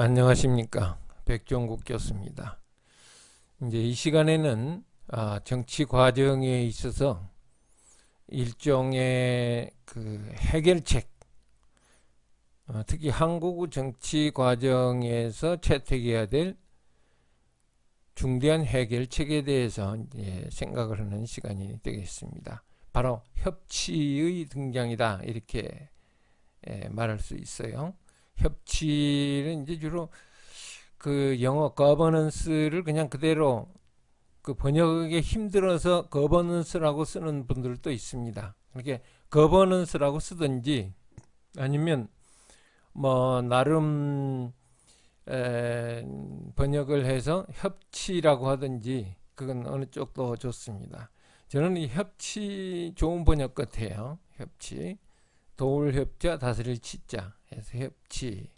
안녕하십니까. 백종국 교수입니다. 이제 이 시간에는 정치 과정에 있어서 일종의 그 해결책, 특히 한국 정치 과정에서 채택해야 될 중대한 해결책에 대해서 이제 생각을 하는 시간이 되겠습니다. 바로 협치의 등장이다, 이렇게 말할 수 있어요. 협치는 이제 주로 그 영어 거버넌스를 그냥 그대로 그 번역하기 힘들어서 거버넌스라고 쓰는 분들도 있습니다. 이렇게 거버넌스라고 쓰든지 아니면 뭐 나름 번역을 해서 협치라고 하든지, 그건 어느 쪽도 좋습니다. 저는 이 협치 좋은 번역 같아요. 협치, 도울 협자 다스릴 치자 해서 협치.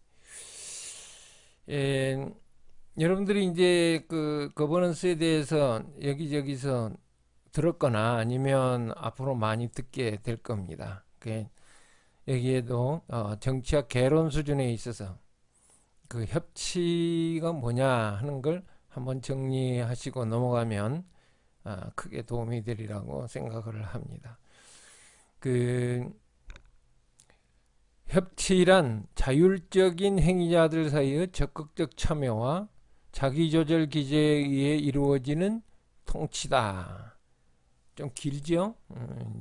여러분들이 이제 그 거버넌스에 대해서 여기저기서 들었거나 아니면 앞으로 많이 듣게 될 겁니다. 여기에도 정치학 개론 수준에 있어서 그 협치가 뭐냐 하는 걸 한번 정리하시고 넘어가면 크게 도움이 되리라고 생각을 합니다. 그 협치란 자율적인 행위자들 사이의 적극적 참여와 자기조절 기제에 의해 이루어지는 통치다. 좀 길죠?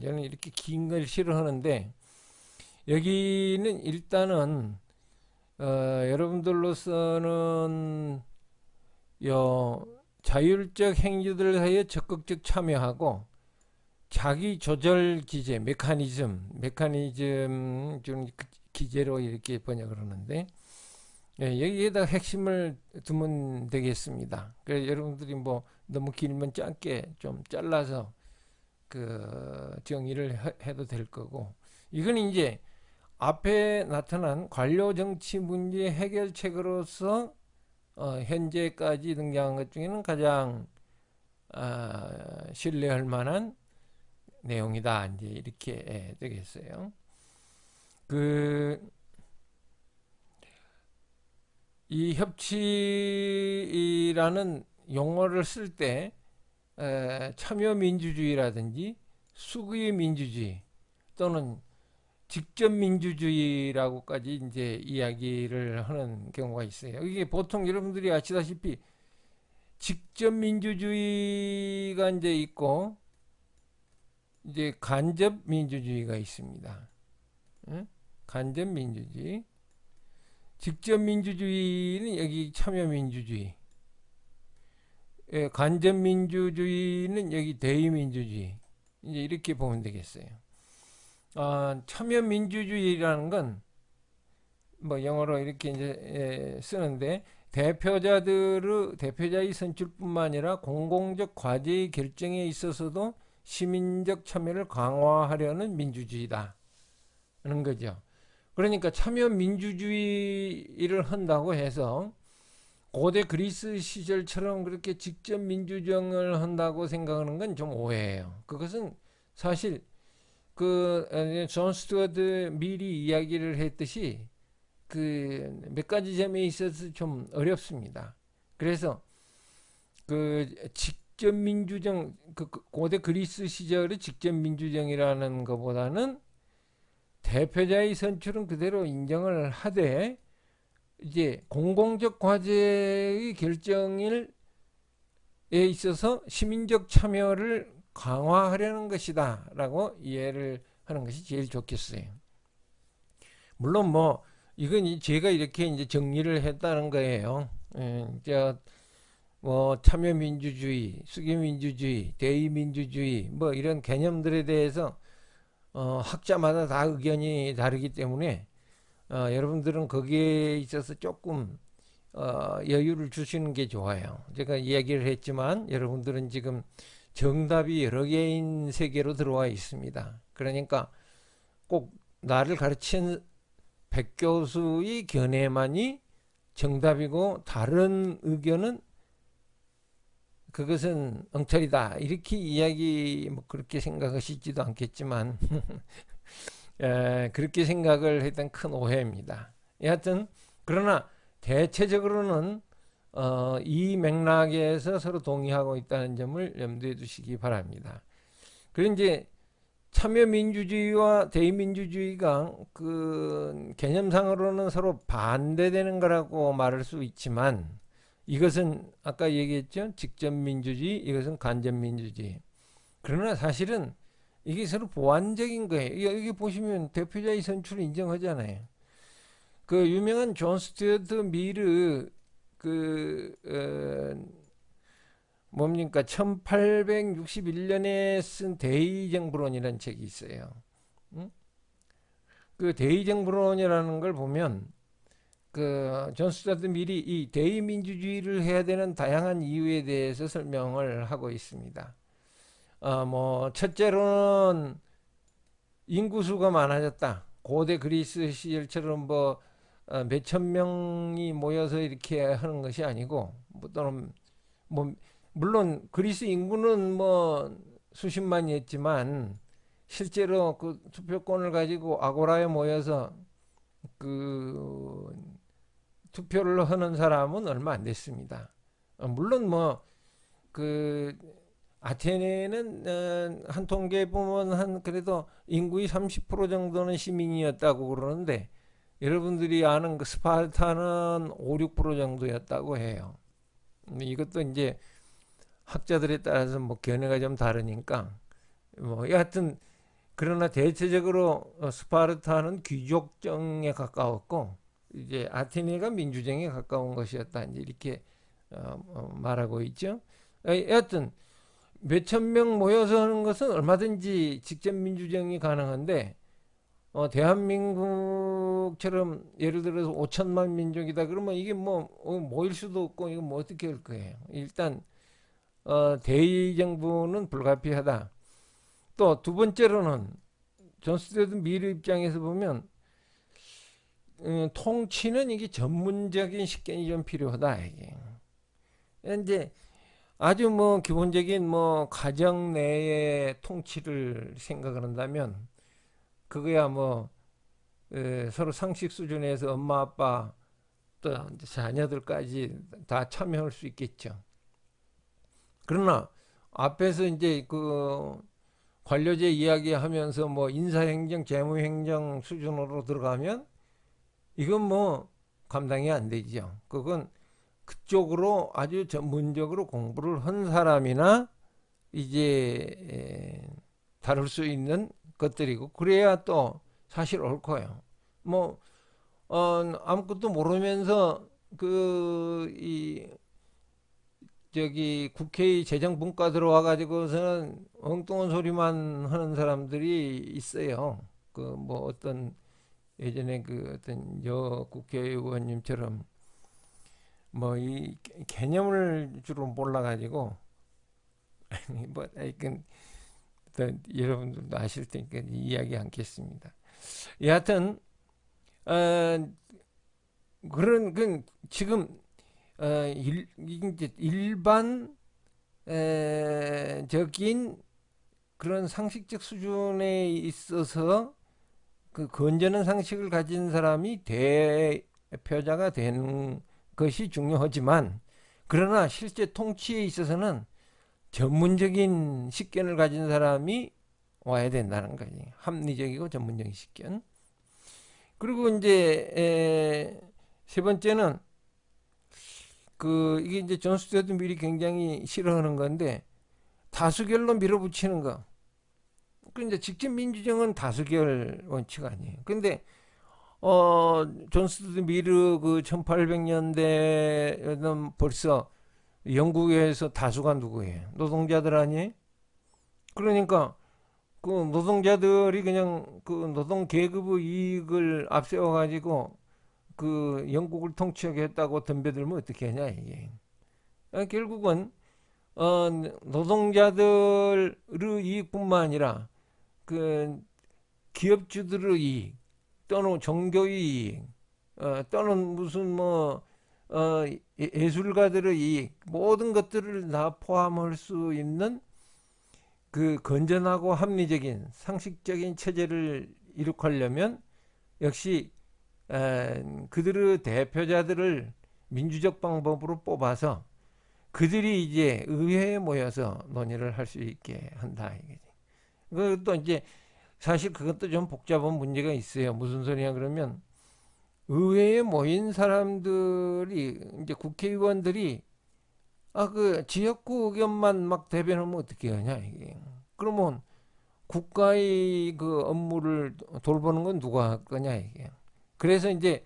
저는 이렇게 긴 걸 싫어하는데, 여기는 일단은 여러분들로서는 자율적 행위자들 사이에 적극적 참여하고 자기 조절 기제, 메커니즘 좀 기제로 이렇게 번역을 하는데, 여기에다 핵심을 두면 되겠습니다. 그래서 여러분들이 뭐 너무 길면 짧게 좀 잘라서 그 정의를 해도 될 거고, 이건 이제 앞에 나타난 관료 정치 문제 해결책으로서 현재까지 등장한 것 중에는 가장 신뢰할 만한 내용이다, 이제 이렇게 되겠어요. 이 협치라는 용어를 쓸 때 참여민주주의라든지 수구의 민주주의 또는 직접민주주의라고까지 이제 이야기를 하는 경우가 있어요. 이게 보통 여러분들이 아시다시피 직접민주주의가 이제 있고 이제 간접민주주의가 있습니다. 간접민주주의, 직접민주주의는 여기 참여민주주의, 간접민주주의는 여기 대의민주주의, 이제 이렇게 보면 되겠어요. 참여민주주의라는 건 뭐 영어로 이렇게 이제 쓰는데, 대표자의 선출뿐만 아니라 공공적 과제의 결정에 있어서도 시민적 참여를 강화하려는 민주주의다 하는 거죠. 그러니까 참여민주주의를 한다고 해서 고대 그리스 시절처럼 그렇게 직접 민주정을 한다고 생각하는 건 좀 오해예요. 그것은 사실 존 스튜어트 밀이 이야기를 했듯이 그 몇 가지 점에 있어서 좀 어렵습니다. 그래서 그 직접 민주정, 고대 그리스 시절의 직접 민주정이라는 것보다는 대표자의 선출은 그대로 인정을 하되 이제 공공적 과제의 결정에 있어서 시민적 참여를 강화하려는 것이다 라고 이해를 하는 것이 제일 좋겠어요. 물론 뭐 이건 제가 이렇게 이제 정리를 했다는 거예요. 뭐 참여민주주의, 수기민주주의, 대의민주주의 뭐 이런 개념들에 대해서 학자마다 다 의견이 다르기 때문에 여러분들은 거기에 있어서 조금 여유를 주시는 게 좋아요. 제가 이야기를 했지만 여러분들은 지금 정답이 여러 개인 세계로 들어와 있습니다. 그러니까 꼭 나를 가르친 백 교수의 견해만이 정답이고 다른 의견은 그것은 엉터리다, 이렇게 이야기 뭐 그렇게 생각하시지도 않겠지만 그렇게 생각을 했던 큰 오해입니다. 여하튼 그러나 대체적으로는 이 맥락에서 서로 동의하고 있다는 점을 염두에 두시기 바랍니다. 그리고 이제 참여민주주의와 대의민주주의가 그 개념상으로는 서로 반대되는 거라고 말할 수 있지만 이것은 아까 얘기했죠. 직접민주주의, 이것은 간접민주주의. 그러나 사실은 이게 서로 보완적인 거예요. 여기 보시면 대표자의 선출을 인정하잖아요. 그 유명한 존 스튜어트 미르 그 뭡니까 1861년에 쓴 대의정부론이라는 책이 있어요. 응? 그 대의정부론이라는 걸 보면 그 존 스튜어트 밀이 이 대의민주주의를 해야 되는 다양한 이유에 대해서 설명을 하고 있습니다. 뭐 첫째로는 인구수가 많아졌다. 고대 그리스 시절처럼 뭐 몇천 명이 모여서 이렇게 하는 것이 아니고 뭐 또는 뭐 물론 그리스 인구는 뭐 수십만이었지만 실제로 그 투표권을 가지고 아고라에 모여서 그 투표를 하는 사람은 얼마 안 됐습니다. 물론 뭐 그 아테네는 한 통계 보면 한 그래도 인구의 30% 정도는 시민이었다고 그러는데 여러분들이 아는 그 스파르타는 5, 6% 정도였다고 해요. 이것도 이제 학자들에 따라서 뭐 견해가 좀 다르니까 뭐 여하튼 그러나 대체적으로 스파르타는 귀족정에 가까웠고 이제 아테네가 민주정에 가까운 것이었다 이제 이렇게 말하고 있죠. 여하튼 몇천 명 모여서 하는 것은 얼마든지 직접 민주정이 가능한데 대한민국처럼 예를 들어서 5천만 민족이다 그러면 이게 뭐 모일 수도 없고 이거 뭐 어떻게 할 거예요. 일단 대의정부는 불가피하다. 또 두 번째로는 존 스튜어트 미르 입장에서 보면 통치는 이게 전문적인 식견이 좀 필요하다 이게. 이제 아주 뭐 기본적인 뭐 가정 내의 통치를 생각을 한다면 그거야 뭐 서로 상식 수준에서 엄마 아빠 또 자녀들까지 다 참여할 수 있겠죠. 그러나 앞에서 이제 그 관료제 이야기하면서 뭐 인사행정, 재무행정 수준으로 들어가면 이건 뭐 감당이 안 되죠. 그건 그쪽으로 아주 전문적으로 공부를 한 사람이나 이제 다룰 수 있는 것들이고 그래야 또 사실 옳고요. 뭐 아무것도 모르면서 이 저기 국회의 재정분과 들어와 가지고서는 엉뚱한 소리만 하는 사람들이 있어요. 그 뭐 어떤 예전에 그 어떤 여 국회의원님처럼 뭐 이 개념을 주로 몰라 가지고 뭐 하여튼 여러분들도 아실 테니까 이야기 않겠습니다. 여하튼 그런 그 지금 이제 일반 적인 그런 상식적 수준에 있어서 그 건전한 상식을 가진 사람이 대표자가 되는 것이 중요하지만 그러나 실제 통치에 있어서는 전문적인 식견을 가진 사람이 와야 된다는 거지. 합리적이고 전문적인 식견. 그리고 이제 세 번째는 그 이게 이제 존 스튜어트 밀이 굉장히 싫어하는 건데 다수결로 밀어붙이는 거. 그 이제 직접 민주정은 다수결 원칙 아니에요. 근데 존 스튜어트 밀이 그 1800년대에는 벌써 영국에서 다수가 누구예요? 노동자들 아니에요? 그러니까 그 노동자들이 그냥 그 노동 계급의 이익을 앞세워 가지고 그 영국을 통치하게 했다고 덤벼들면 어떻게 하냐 이게. 결국은 노동자들의 이익뿐만 아니라 그 기업주들의 이익 또는 종교의 이익 또는 무슨 뭐 예술가들의 이익 모든 것들을 다 포함할 수 있는 그 건전하고 합리적인 상식적인 체제를 이룩하려면 역시 그들의 대표자들을 민주적 방법으로 뽑아서 그들이 이제 의회에 모여서 논의를 할 수 있게 한다 이거지. 그것도 이제 사실 그것도 좀 복잡한 문제가 있어요. 무슨 소리냐 그러면 의회에 모인 사람들이 이제 국회의원들이 그 지역구 의견만 막 대변하면 어떻게 하냐 이게. 그러면 국가의 그 업무를 돌보는 건 누가 할 거냐 이게. 그래서 이제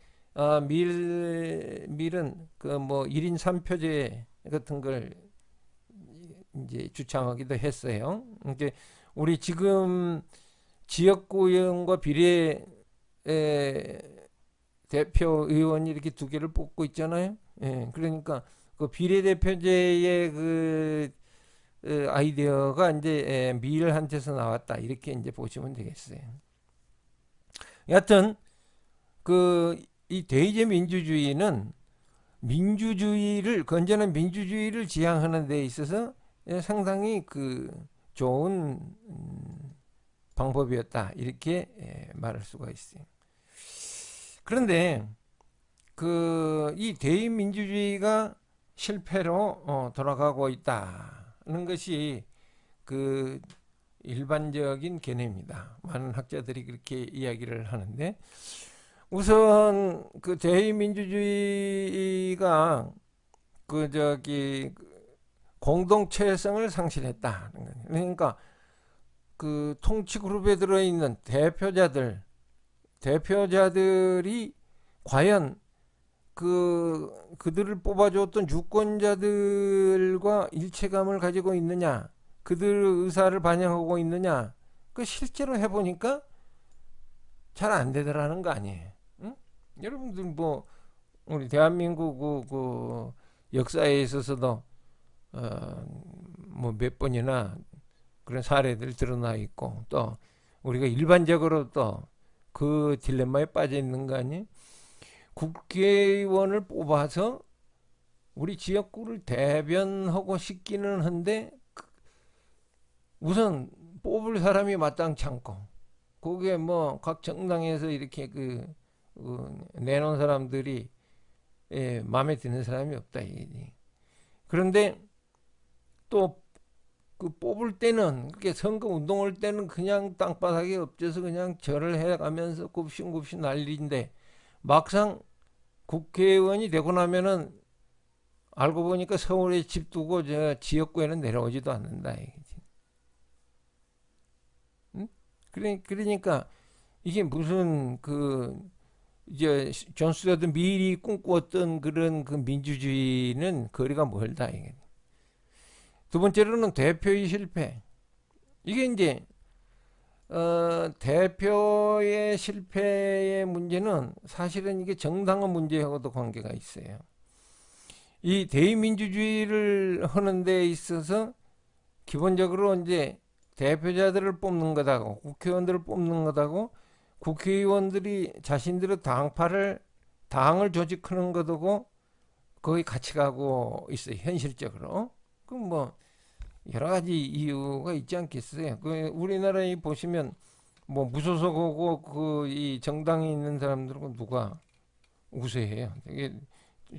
밀은 그 뭐 1인 3표제 같은 걸 이제 주창하기도 했어요. 이제 우리 지금 지역구 의원과 비례 대표 의원이 이렇게 두 개를 뽑고 있잖아요. 예, 그러니까 그 비례대표제의 그 아이디어가 이제 밀한테서 나왔다 이렇게 이제 보시면 되겠어요. 여하튼 그 이 대의제 민주주의는 민주주의를 건전한 민주주의를 지향하는 데 있어서 상당히 그 좋은 방법이었다 이렇게 말할 수가 있어요. 그런데 그 이 대의민주주의가 실패로 돌아가고 있다는 것이 그 일반적인 개념입니다. 많은 학자들이 그렇게 이야기를 하는데 우선 그 대의민주주의가 그 저기 공동체성을 상실했다. 그러니까 그 통치 그룹에 들어있는 대표자들이 과연 그들을 뽑아줬던 유권자들과 일체감을 가지고 있느냐, 그들의 의사를 반영하고 있느냐, 그 실제로 해보니까 잘 안 되더라는 거 아니에요. 응? 여러분들 뭐 우리 대한민국 그 역사에 있어서도 뭐 몇 번이나 그런 사례들 드러나 있고 또 우리가 일반적으로 또 그 딜레마에 빠져 있는 거 아니에요? 국회의원을 뽑아서 우리 지역구를 대변하고 싶기는 한데 우선 뽑을 사람이 마땅치 않고 거기에 뭐 각 정당에서 이렇게 내놓은 사람들이 마음에 드는 사람이 없다 이게. 그런데 또 그 뽑을 때는 그렇게 선거 운동할 때는 그냥 땅바닥에 엎져서 그냥 절을 해가면서 굽신굽신 난리인데 막상 국회의원이 되고 나면은 알고 보니까 서울에 집 두고 저 지역구에는 내려오지도 않는다 이거지. 응? 그러니까 이게 무슨 그 이제 존 스튜어트 밀이 꿈꾸었던 그런 그 민주주의는 거리가 멀다 이게. 두 번째로는 대표의 실패. 이게 이제 대표의 실패의 문제는 사실은 이게 정당의 문제하고도 관계가 있어요. 이 대의민주주의를 하는 데 있어서 기본적으로 이제 대표자들을 뽑는 거다고 국회의원들을 뽑는 거다고 국회의원들이 자신들의 당을 조직하는 거다고 거의 같이 가고 있어요. 현실적으로. 그럼 뭐 여러 가지 이유가 있지 않겠어요. 우리나라에 보시면 뭐 무소속하고 그 이 정당에 있는 사람들은 누가 우세해요. 이게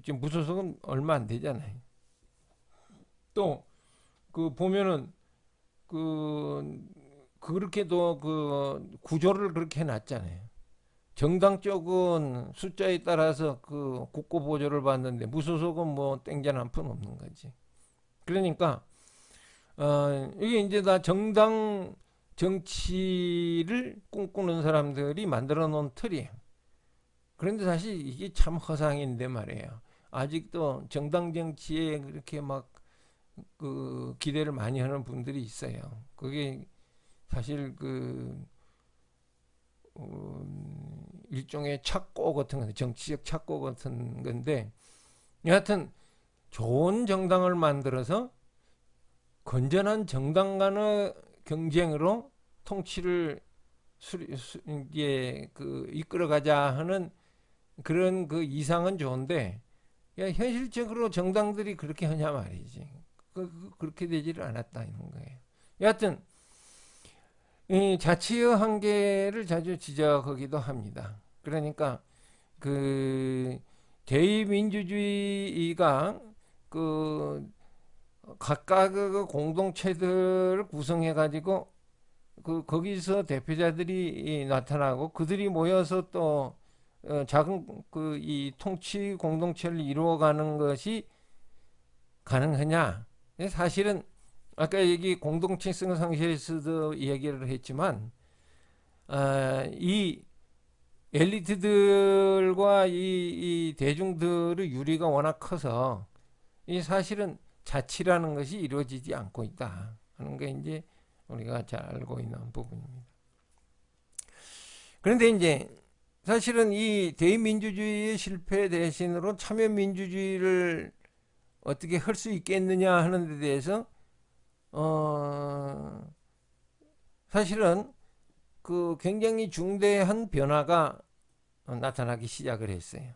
지금 무소속은 얼마 안 되잖아요. 또 그 보면은 그렇게도 그 구조를 그렇게 해놨잖아요. 정당 쪽은 숫자에 따라서 그 국고 보조를 받는데 무소속은 뭐 땡전 한 푼 없는 거지. 그러니까 이게 이제 다 정당 정치를 꿈꾸는 사람들이 만들어 놓은 틀이에요. 그런데 사실 이게 참 허상인데 말이에요. 아직도 정당 정치에 그렇게 막 그 기대를 많이 하는 분들이 있어요. 그게 사실 일종의 착고 같은 건데, 정치적 착고 같은 건데, 여하튼 좋은 정당을 만들어서 건전한 정당 간의 경쟁으로 통치를 이끌어가자 하는 그런 그 이상은 좋은데 현실적으로 정당들이 그렇게 하냐 말이지. 그렇게 되지를 않았다는 거예요. 여하튼 이 자치의 한계를 자주 지적하기도 합니다. 그러니까 그 대의민주주의가 그 각각의 그 공동체들을 구성해 가지고 그 거기서 대표자들이 나타나고 그들이 모여서 또 작은 그 이 통치 공동체를 이루어가는 것이 가능하냐? 사실은 아까 여기 공동체성 상실에서도 이야기를 했지만 이 엘리트들과 이 대중들의 유리가 워낙 커서 이 사실은 자치라는 것이 이루어지지 않고 있다 하는 게 이제 우리가 잘 알고 있는 부분입니다. 그런데 이제 사실은 이 대의민주주의의 실패 대신으로 참여민주주의를 어떻게 할 수 있겠느냐 하는 데 대해서 사실은 그 굉장히 중대한 변화가 나타나기 시작을 했어요.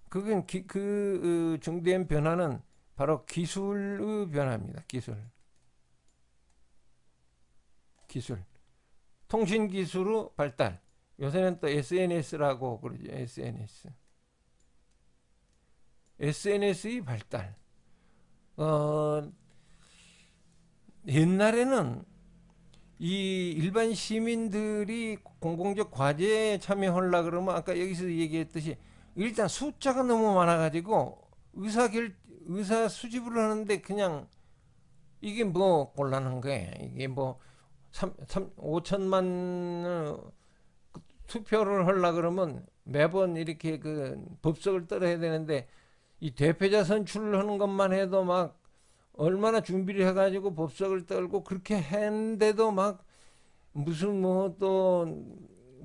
그건 그 중대한 변화는 바로 기술의 변화입니다. 기술. 통신 기술의 발달. 요새는 또 SNS라고 그러죠. SNS의 발달. 옛날에는 이 일반 시민들이 공공적 과제에 참여하려 그러면 아까 여기서 얘기했듯이 일단 숫자가 너무 많아가지고 의사 수집을 하는데 그냥 이게 뭐 곤란한 거예요. 이게 뭐 5천만 투표를 하려 그러면 매번 이렇게 그 법석을 떨어야 되는데 이 대표자 선출하는 것만 해도 막 얼마나 준비를 해가지고 법석을 떨고 그렇게 했는데도 막 무슨 뭐 또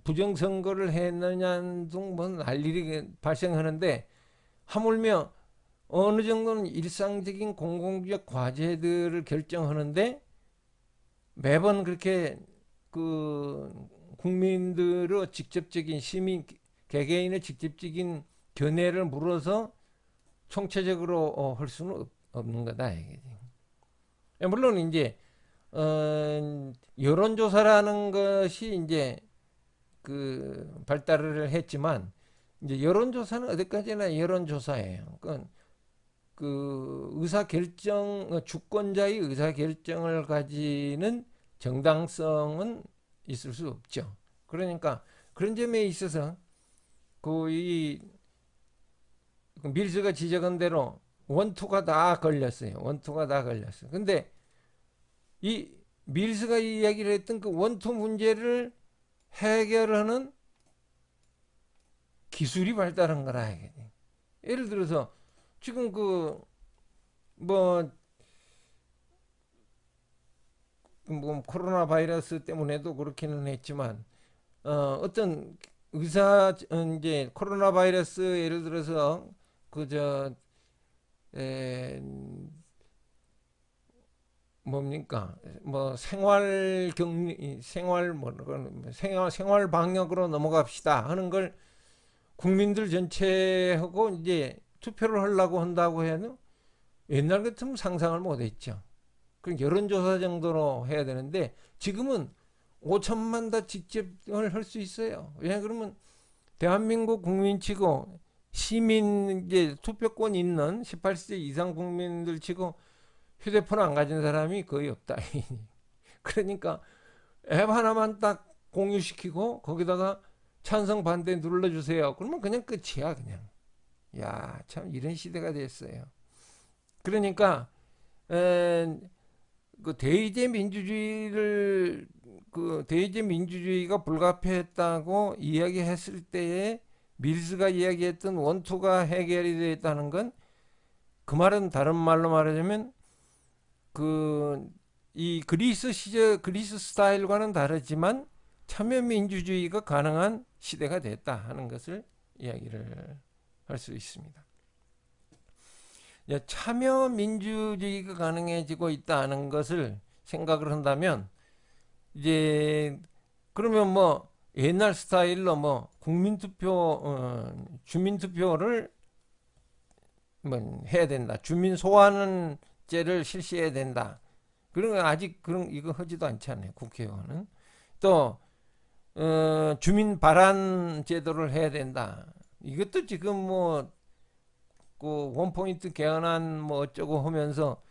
부정선거를 했느냐 등 뭐 난일이 발생하는데 하물며 어느 정도는 일상적인 공공적 과제들을 결정하는데 매번 그렇게 그 국민들의 직접적인 시민 개개인의 직접적인 견해를 물어서 총체적으로 할 수는 없는 거다. 물론 이제 여론조사라는 것이 이제 그 발달을 했지만 이제 여론조사는 어디까지나 여론조사예요. 그 의사결정 주권자의 의사결정을 가지는 정당성은 있을 수 없죠. 그러니까 그런 점에 있어서 이 밀스가 지적한 대로 원투가 다 걸렸어요. 근데 이 밀스가 이야기를 했던 그 원투 문제를 해결하는 기술이 발달한 거라. 예를 들어서 지금 뭐 코로나 바이러스 때문에도 그렇기는 했지만 어떤 이제 코로나 바이러스 예를 들어서 뭡니까 뭐 생활 방역으로 넘어갑시다 하는 걸 국민들 전체하고 이제 투표를 하려고 한다고 해도 옛날 같으면 상상을 못했죠. 그 여론조사 정도로 해야 되는데 지금은 5천만 다 직접 할 수 있어요. 왜 그러면 대한민국 국민치고 시민 이제 투표권 있는 18세 이상 국민들 치고 휴대폰 안 가진 사람이 거의 없다. 그러니까 앱 하나만 딱 공유시키고 거기다가 찬성 반대 눌러주세요. 그러면 그냥 끝이야 그냥. 야, 참 이런 시대가 됐어요. 그러니까 대의제 민주주의가 불가피했다고 이야기했을 때에 밀스가 이야기했던 원투가 해결이 됐다는 건 그 말은 다른 말로 말하자면 이 그리스 스타일과는 다르지만 참여 민주주의가 가능한 시대가 됐다 하는 것을 이야기를 할 수 있습니다. 참여 민주주의가 가능해지고 있다는 것을 생각을 한다면 이제 그러면 뭐 옛날 스타일로 뭐 주민투표를 뭐 해야 된다. 주민 소환제를 실시해야 된다. 그런 건 아직 이거 하지도 않잖아요. 국회의원은. 또 주민 발안 제도를 해야 된다. 이것도 지금 뭐 그 원포인트 개헌안 뭐 어쩌고 하면서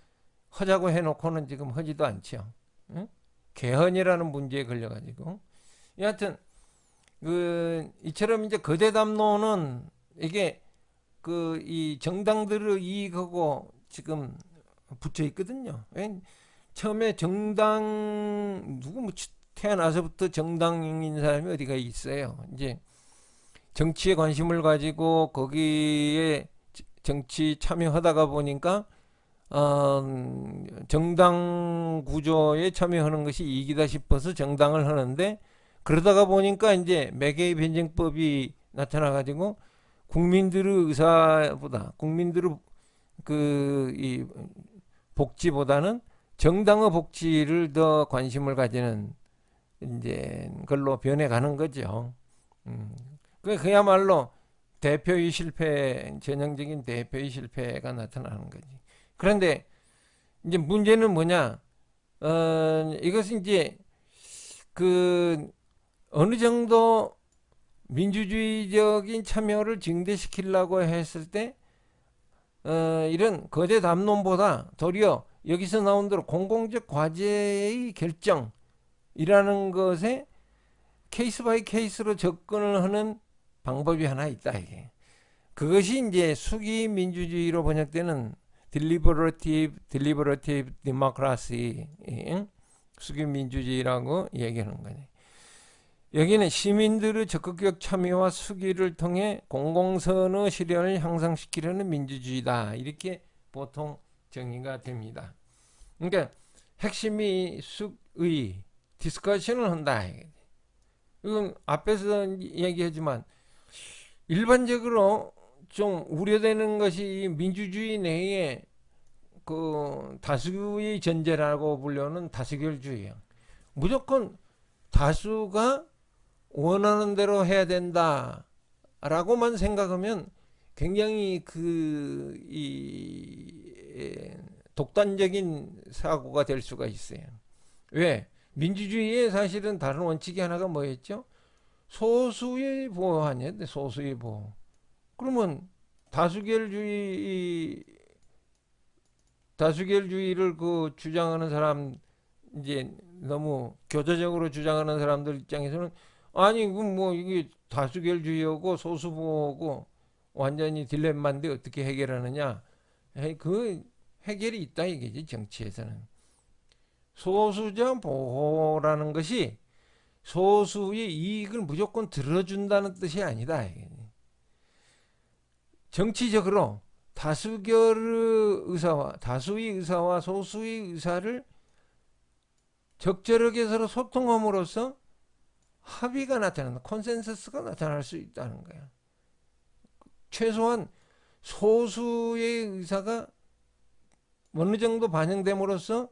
하자고 해놓고는 지금 하지도 않죠. 응? 개헌이라는 문제에 걸려가지고 여하튼 그 이처럼 이제 거대 담론은 이게 그 이 정당들의 이익하고 지금 붙여 있거든요. 처음에 정당 누구 뭐 태어나서부터 정당인 사람이 어디가 있어요. 이제 정치에 관심을 가지고 거기에 정치 참여하다가 보니까 정당 구조에 참여하는 것이 이익이다 싶어서 정당을 하는데 그러다가 보니까 이제 매개의 변증법이 나타나 가지고 국민들의 의사보다 국민들의 그 이 복지보다는 정당의 복지를 더 관심을 가지는 이제 걸로 변해가는 거죠. 그야말로 대표의 실패, 전형적인 대표의 실패가 나타나는 거지. 그런데 이제 문제는 뭐냐? 이것은 이제 그 어느 정도 민주주의적인 참여를 증대시키려고 했을 때 이런 거대 담론보다 도리어 여기서 나온 대로 공공적 과제의 결정이라는 것에 케이스 바이 케이스로 접근을 하는 방법이 하나 있다 이게. 그것이 이제 수기 민주주의로 번역되는 딜리버러티브 데모크라시, 수기 민주주의라고 얘기하는 거네. 여기는 시민들의 적극적 참여와 수기를 통해 공공선의 실현을 향상시키려는 민주주의다. 이렇게 보통 정의가 됩니다. 그러니까 핵심이 숙의, 디스커션을 한다. 이건 앞에서 얘기하지만 일반적으로 좀 우려되는 것이 민주주의 내에 그 다수의 전제라고 불리는 다수결주의예요. 무조건 다수가 원하는 대로 해야 된다라고만 생각하면 굉장히 독단적인 사고가 될 수가 있어요. 왜? 민주주의의 사실은 다른 원칙이 하나가 뭐였죠? 소수의 보호 아니야? 소수의 보호. 그러면 다수결주의를 그 주장하는 사람 이제 너무 교조적으로 주장하는 사람들 입장에서는 아니 뭐 이게 다수결주의하고 소수보호고 완전히 딜레마인데 어떻게 해결하느냐? 그 해결이 있다 이게지 정치에서는. 소수자 보호라는 것이 소수의 이익을 무조건 들어준다는 뜻이 아니다. 정치적으로 다수의 의사와 소수의 의사를 적절하게 서로 소통함으로써 합의가 나타나는 콘센서스가 나타날 수 있다는 거야. 최소한 소수의 의사가 어느 정도 반영됨으로써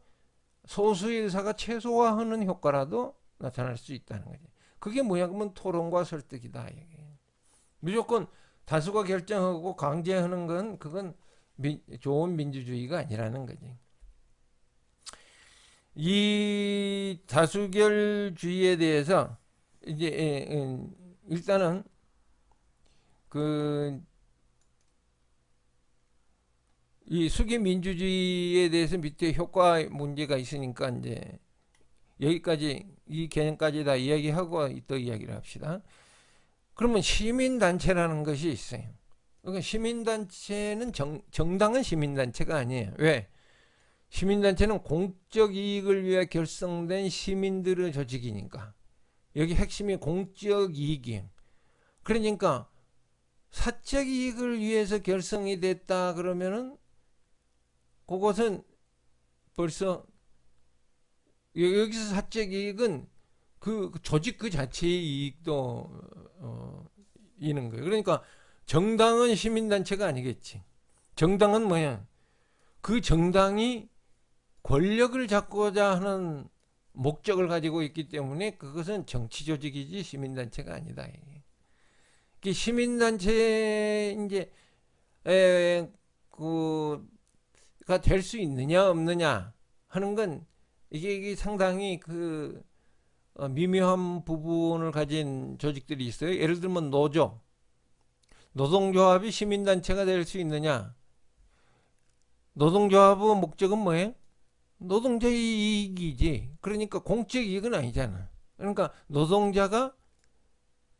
소수의 의사가 최소화하는 효과라도 나타날 수 있다는 거지. 그게 뭐야? 그러면 토론과 설득이다. 무조건 다수가 결정하고 강제하는 건 그건 좋은 민주주의가 아니라는 거지. 이 다수결주의에 대해서 이제 일단은 이 수기 민주주의에 대해서 밑에 효과 문제가 있으니까 이제 여기까지 이 개념까지 다 이야기하고 또 이야기를 합시다. 그러면 시민단체라는 것이 있어요. 그러니까 시민단체는 정당은 시민단체가 아니에요. 왜? 시민단체는 공적 이익을 위해 결성된 시민들의 조직이니까. 여기 핵심이 공적 이익이에요. 그러니까 사적 이익을 위해서 결성이 됐다 그러면은 그것은 벌써 여기서 사적 이익은 그 조직 그 자체의 이익도 있는 거예요. 그러니까 정당은 시민단체가 아니겠지. 정당은 뭐야? 그 정당이 권력을 잡고자 하는 목적을 가지고 있기 때문에 그것은 정치 조직이지 시민단체가 아니다. 시민단체 이제 그가 될 수 있느냐 없느냐 하는 건 이게 상당히 미묘한 부분을 가진 조직들이 있어요. 예를 들면 노조. 노동조합이 시민단체가 될 수 있느냐? 노동조합의 목적은 뭐예요? 노동자의 이익이지. 그러니까 공적 이익은 아니잖아. 그러니까 노동자가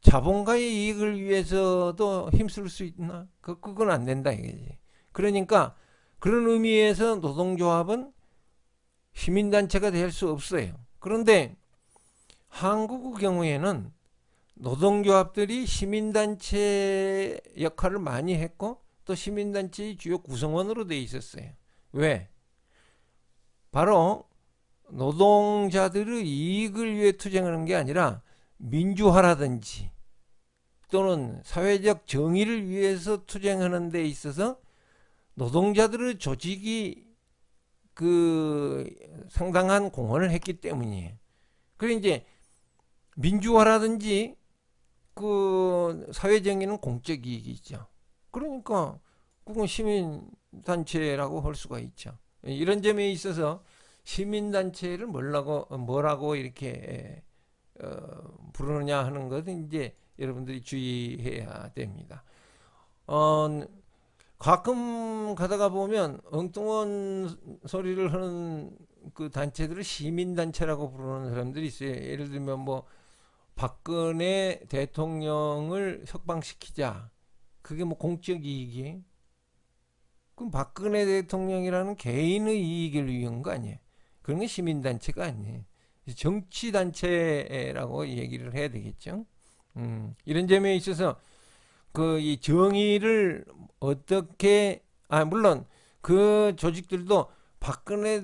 자본가의 이익을 위해서도 힘쓸 수 있나? 그건 안 된다 이거지. 그러니까 그런 의미에서 노동조합은 시민단체가 될 수 없어요. 그런데 한국의 경우에는 노동조합들이 시민단체 역할을 많이 했고 또 시민단체의 주요 구성원으로 돼 있었어요. 왜? 바로 노동자들의 이익을 위해 투쟁하는 게 아니라 민주화라든지 또는 사회적 정의를 위해서 투쟁하는 데 있어서 노동자들의 조직이 그 상당한 공헌을 했기 때문이에요. 그리고 이제 민주화라든지 그 사회정의는 공적 이익이죠. 그러니까 그건 시민단체라고 할 수가 있죠. 이런 점에 있어서 시민단체를 뭐라고 이렇게 부르느냐 하는 것은 이제 여러분들이 주의해야 됩니다. 가끔 가다가 보면 엉뚱한 소리를 하는 그 단체들을 시민단체라고 부르는 사람들이 있어요. 예를 들면 뭐 박근혜 대통령을 석방시키자. 그게 뭐 공적 이익이? 그럼 박근혜 대통령이라는 개인의 이익을 위한 거 아니에요? 그런 게 시민단체가 아니에요. 정치단체라고 얘기를 해야 되겠죠. 이런 점에 있어서 그 이 정의를 어떻게 물론 그 조직들도 박근혜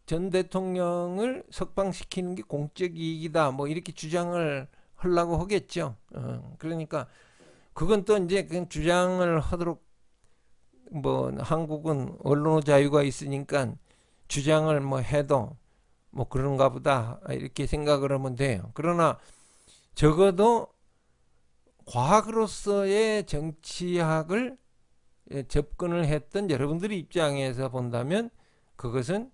전 대통령을 석방시키는 게 공적 이익이다 뭐 이렇게 주장을 하려고 하겠죠. 그러니까 그건 또 이제 그냥 주장을 하도록 뭐 한국은 언론의 자유가 있으니까 주장을 뭐 해도 뭐 그런가 보다 이렇게 생각을 하면 돼요. 그러나 적어도 과학으로서의 정치학을 접근을 했던 여러분들의 입장에서 본다면 그것은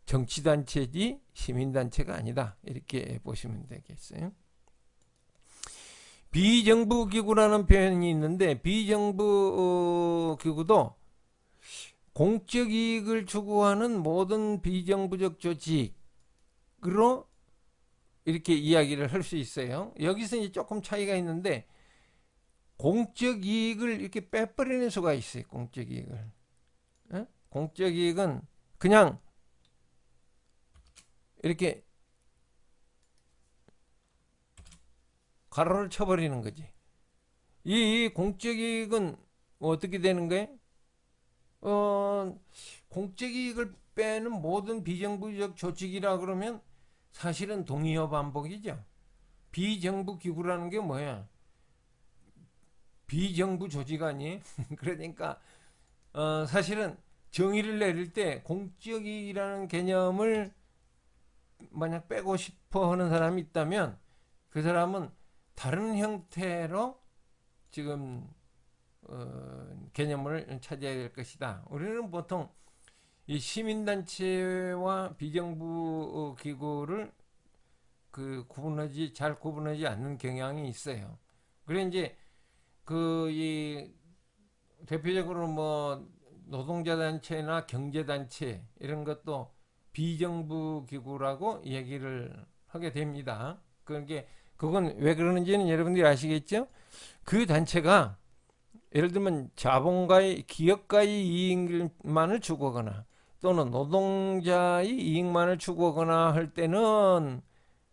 정치단체지 시민단체가 아니다. 이렇게 보시면 되겠어요. 비정부기구라는 표현이 있는데 비정부기구도 공적 이익을 추구하는 모든 비정부적 조직으로 이렇게 이야기를 할 수 있어요. 여기서 이제 조금 차이가 있는데 공적 이익을 이렇게 빼버리는 수가 있어요. 공적 이익을. 공적 이익은 그냥 이렇게 가로를 쳐버리는 거지. 이 공적 이익은 어떻게 되는 거예요? 공적 이익을 빼는 모든 비정부적 조직이라 그러면 사실은 동의어 반복이죠. 비정부 기구라는 게 뭐야? 비정부 조직 아니에요? 그러니까 사실은 정의를 내릴 때 공적이라는 개념을 만약 빼고 싶어 하는 사람이 있다면 그 사람은 다른 형태로 지금 개념을 찾아야 될 것이다. 우리는 보통 이 시민단체와 비정부 기구를 잘 구분하지 않는 경향이 있어요. 그래 이제 이 대표적으로 뭐 노동자 단체나 경제 단체 이런 것도 비정부 기구라고 얘기를 하게 됩니다. 그건 왜 그러는지는 여러분들이 아시겠죠? 그 단체가 예를 들면 자본가의 기업가의 이익만을 추구하거나 또는 노동자의 이익만을 추구하거나 할 때는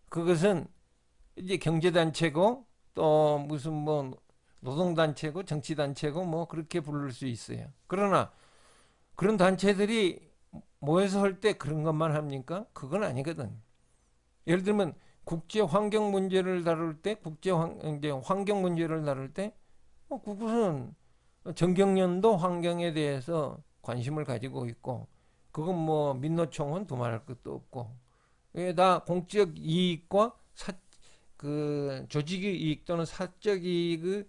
그것은 이제 경제단체고 또 무슨 뭐 노동단체고 정치단체고 뭐 그렇게 부를 수 있어요. 그러나 그런 단체들이 모여서 할 때 그런 것만 합니까? 그건 아니거든. 예를 들면 국제 환경 문제를 다룰 때 환경 문제를 다룰 때 그것은 정경련도 환경에 대해서 관심을 가지고 있고 그건 뭐 민노총은 두말할 것도 없고 다 공적 이익과 조직의 이익 또는 사적 이익의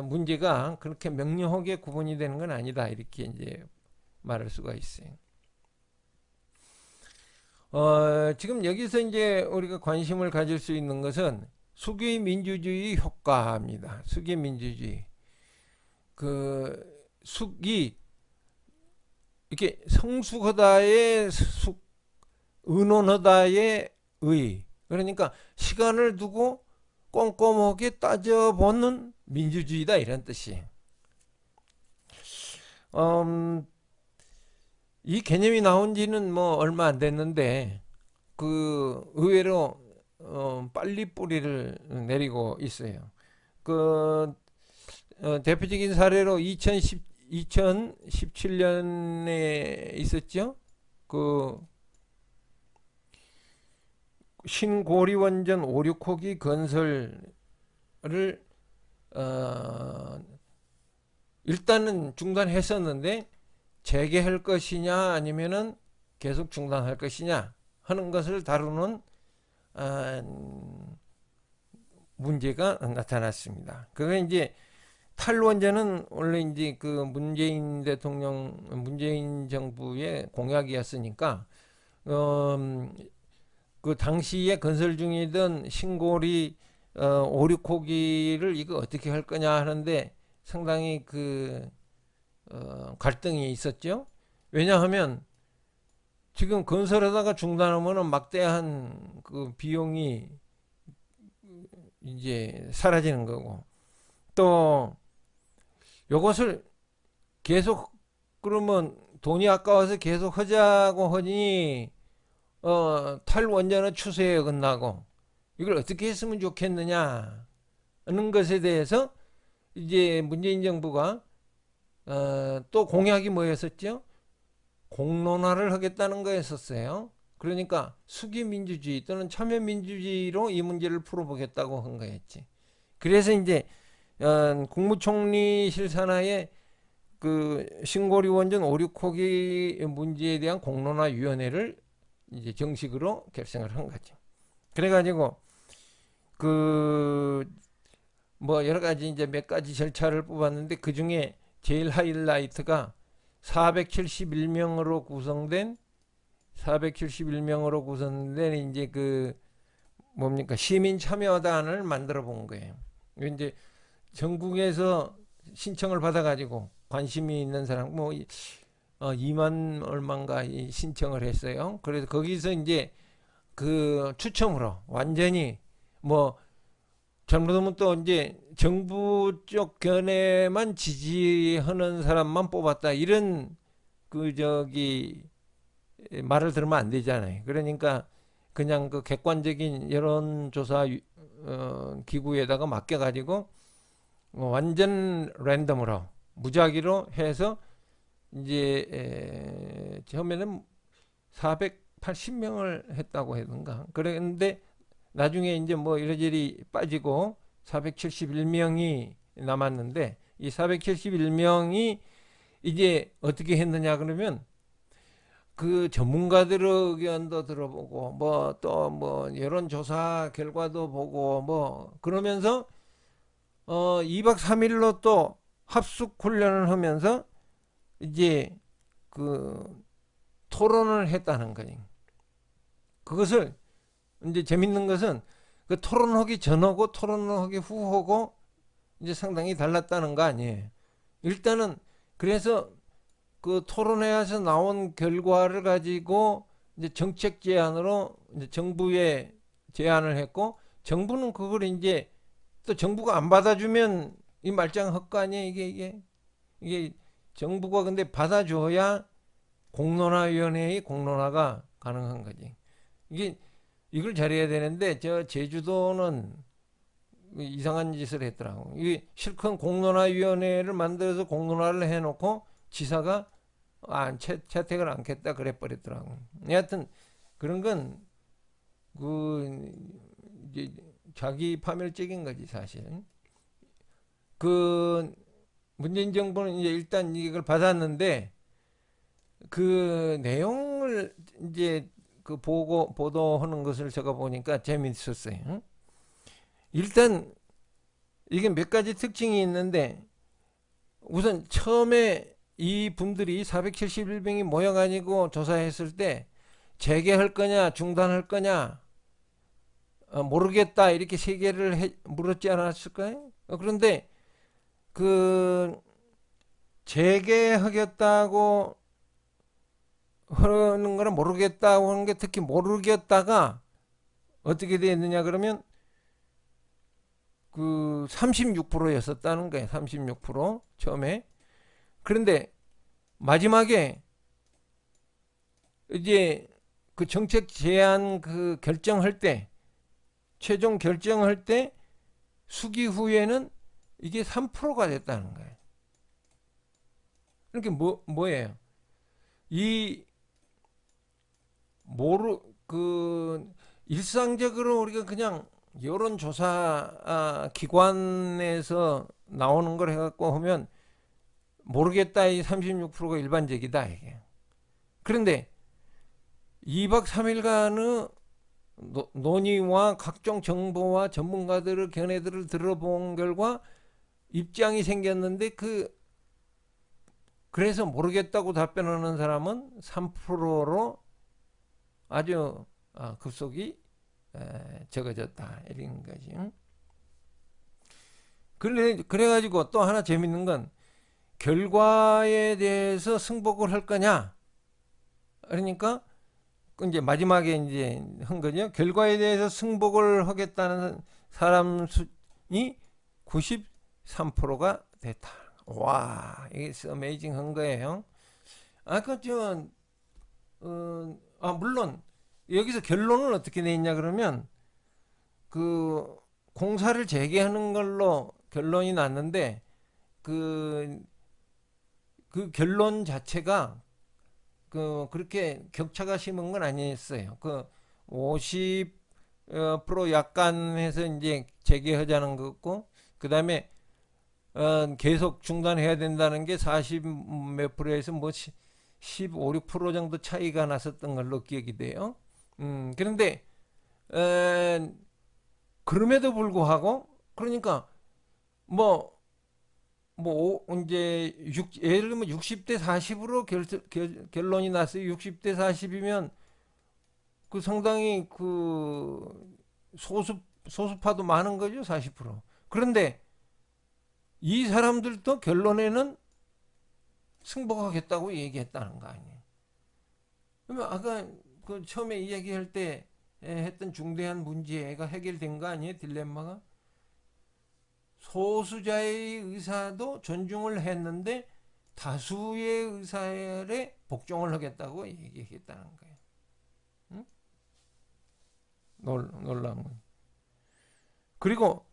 문제가 그렇게 명료하게 구분이 되는 건 아니다 이렇게 이제 말할 수가 있어요. 지금 여기서 이제 우리가 관심을 가질 수 있는 것은 수기 민주주의 효과입니다. 수기 민주주의. 그 숙이 이렇게 성숙하다의 숙, 의논하다의 의. 그러니까 시간을 두고 꼼꼼하게 따져보는 민주주의다 이런 뜻이에요. 이 개념이 나온 지는 뭐 얼마 안 됐는데 그 의외로 빨리 뿌리를 내리고 있어요. 그 대표적인 사례로 2017년에 있었죠. 그 신고리원전 5,6호기 건설을 일단은 중단했었는데 재개할 것이냐 아니면은 계속 중단할 것이냐 하는 것을 다루는 문제가 나타났습니다. 그게 이제 탈원전은 원래 이제 그 문재인 정부의 공약이었으니까 그 당시에 건설 중이던 신고리 5, 6호기를 이거 어떻게 할 거냐 하는데 상당히 그 갈등이 있었죠. 왜냐하면 지금 건설하다가 중단하면은 막대한 그 비용이 이제 사라지는 거고 또 요것을 계속 그러면 돈이 아까워서 계속 하자고 하니 탈원전의 추세에 어긋나고 이걸 어떻게 했으면 좋겠느냐 하는 것에 대해서 이제 문재인 정부가 또 공약이 뭐였었죠? 공론화를 하겠다는 거였었어요. 그러니까 수기민주주의 또는 참여민주주의로 이 문제를 풀어보겠다고 한 거였지. 그래서 이제 국무총리실 산하에 그 신고리 원전 5, 6호기 문제에 대한 공론화위원회를 이제 정식으로 결성을 한 거죠. 그래가지고 그 뭐 여러 가지 이제 몇 가지 절차를 뽑았는데 그 중에 제일 하이라이트가 471명으로 구성된 이제 그 뭡니까 시민 참여단을 만들어 본 거예요. 이제 전국에서 신청을 받아가지고 관심이 있는 사람 뭐 2만 얼마인가 신청을 했어요. 그래서 거기서 이제 그 추첨으로 완전히 뭐 잘못하면 또 이제 정부 쪽 견해만 지지하는 사람만 뽑았다 이런 그 저기 말을 들으면 안 되잖아요. 그러니까 그냥 그 객관적인 여론조사 기구에다가 맡겨가지고 완전 랜덤으로 무작위로 해서 이제 처음에는 480명을 했다고 하던가 그랬는데 나중에 이제 뭐 이래저래 빠지고 471명이 남았는데 이 471명이 이제 어떻게 했느냐 그러면 그 전문가들의 의견도 들어보고 뭐 또 뭐 여론조사 결과도 보고 뭐 그러면서 2박 3일로 또 합숙 훈련을 하면서 이제 그 토론을 했다는 거예요. 그것을 이제 재밌는 것은 그 토론하기 전하고 토론하기 후하고 이제 상당히 달랐다는 거 아니에요. 일단은 그래서 그 토론회에서 나온 결과를 가지고 이제 정책 제안으로 이제 정부에 제안을 했고 정부는 그걸 이제 또 정부가 안 받아주면 이 말짱 헛거 아니에요. 이게 정부가 근데 받아줘야 공론화위원회의 공론화가 가능한 거지. 이걸 잘해야 되는데 저 제주도는 이상한 짓을 했더라고. 이게 실컷 공론화위원회를 만들어서 공론화를 해놓고 지사가 채택을 않겠다 그래 버렸더라고. 여하튼 그런 건 그 이제 자기 파멸적인 거지 사실. 그 문재인 정부는 이제 일단 이걸 받았는데 그 내용을 이제 그 보도하는 것을 제가 보니까 재밌었어요. 일단 이게 몇 가지 특징이 있는데 우선 처음에 이 분들이 471명이 모여가지고 조사했을 때 재개할 거냐 중단할 거냐 모르겠다 이렇게 세 개를 물었지 않았을까요? 그런데 그 재개하겠다고 하는 거는 모르겠다고 하는 게 특히 모르겠다가 어떻게 되었느냐 그러면 그 36%였었다는 거예요. 36% 처음에. 그런데 마지막에 이제 그 정책 제안 그 결정할 때 최종 결정할 때 수기 후에는 이게 3%가 됐다는 거예요. 그러니까 뭐예요? 이 일상적으로 우리가 그냥 여론조사 기관에서 나오는 걸 해갖고 하면 모르겠다 이 36%가 일반적이다 이게. 그런데 2박 3일간의 논의와 각종 정보와 전문가들의 견해들을 들어본 결과 입장이 생겼는데 그래서 모르겠다고 답변하는 사람은 3%로 아주 급속이 적어졌다 이런 거지. 그래가지고 또 하나 재밌는 건 결과에 대해서 승복을 할 거냐. 그러니까 이제 마지막에 이제 한 거죠. 결과에 대해서 승복을 하겠다는 사람 수이 93%가 됐다. 와, 이게 어메이징 한 거예요. 물론 여기서 결론은 어떻게 돼 있냐 그러면 그 공사를 재개하는 걸로 결론이 났는데 그 결론 자체가 그렇게 격차가 심한 건 아니었어요. 50% 약간 해서 이제 재개하자는 거고, 그 다음에 계속 중단해야 된다는 게 40 몇 프로에서 뭐 15, 6% 정도 차이가 났었던 걸로 기억이 돼요. 그런데 그럼에도 불구하고 그러니까 이제 예를 들면 60대 40으로 결론이 났어요. 60대 40이면 그 상당히 그 소수파도 많은 거죠. 40%. 그런데 이 사람들도 결론에는 승복하겠다고 얘기했다는 거 아니에요. 그러면 아까 그 처음에 이야기할 때 했던 중대한 문제가 해결된 거 아니에요? 딜레마가. 소수자의 의사도 존중을 했는데 다수의 의사에 복종을 하겠다고 얘기했다는 거예요. 응? 놀라운 거예요. 그리고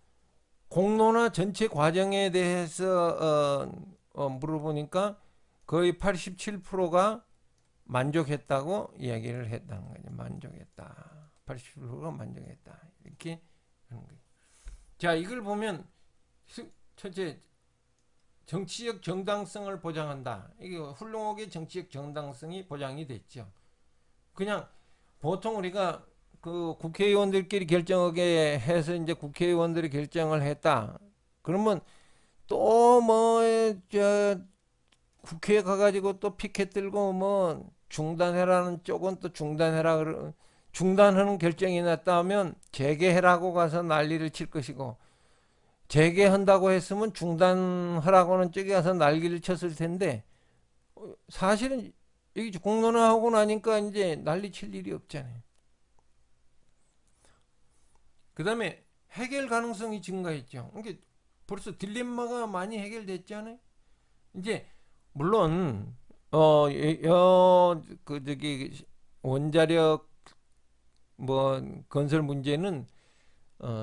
공론화 전체 과정에 대해서 물어보니까 거의 87%가 만족했다고 이야기를 했다는 거죠. 만족했다. 87%가 만족했다. 이렇게 하는 거예요. 자, 이걸 보면 첫째, 정치적 정당성을 보장한다. 이게 훌륭하게 정치적 정당성이 보장이 됐죠. 그냥 보통 우리가 그 국회의원들끼리 결정하게 해서 이제 국회의원들이 결정을 했다. 그러면 또 국회에 가가지고 또 피켓 들고 중단해라는 쪽은 또 중단하는 결정이 났다면 재개해라고 가서 난리를 칠 것이고, 재개한다고 했으면 중단하라고는 쪽에 가서 난리를 쳤을 텐데, 사실은 여기 공론화하고 나니까 이제 난리 칠 일이 없잖아요. 그 다음에 해결 가능성이 증가했죠. 그러니까 벌써 딜레마가 많이 해결됐잖아요. 이제 물론 원자력 건설 문제는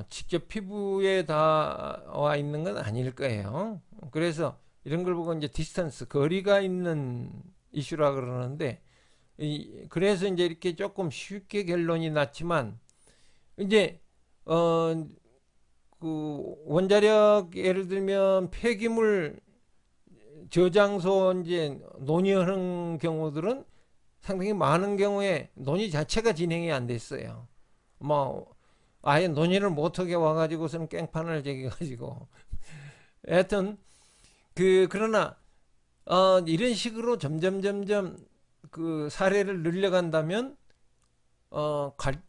직접 피부에 닿아 있는 건 아닐 거예요. 그래서 이런 걸 보고 이제 디스턴스, 거리가 있는 이슈라 그러는데, 그래서 이제 이렇게 조금 쉽게 결론이 났지만, 이제 그 원자력 예를 들면 폐기물 저장소 이제 논의하는 경우들은 상당히 많은 경우에 논의 자체가 진행이 안 됐어요. 아예 논의를 못하게 와가지고서는 깽판을 제기가지고 하여튼 그러나 이런 식으로 점점 그 사례를 늘려간다면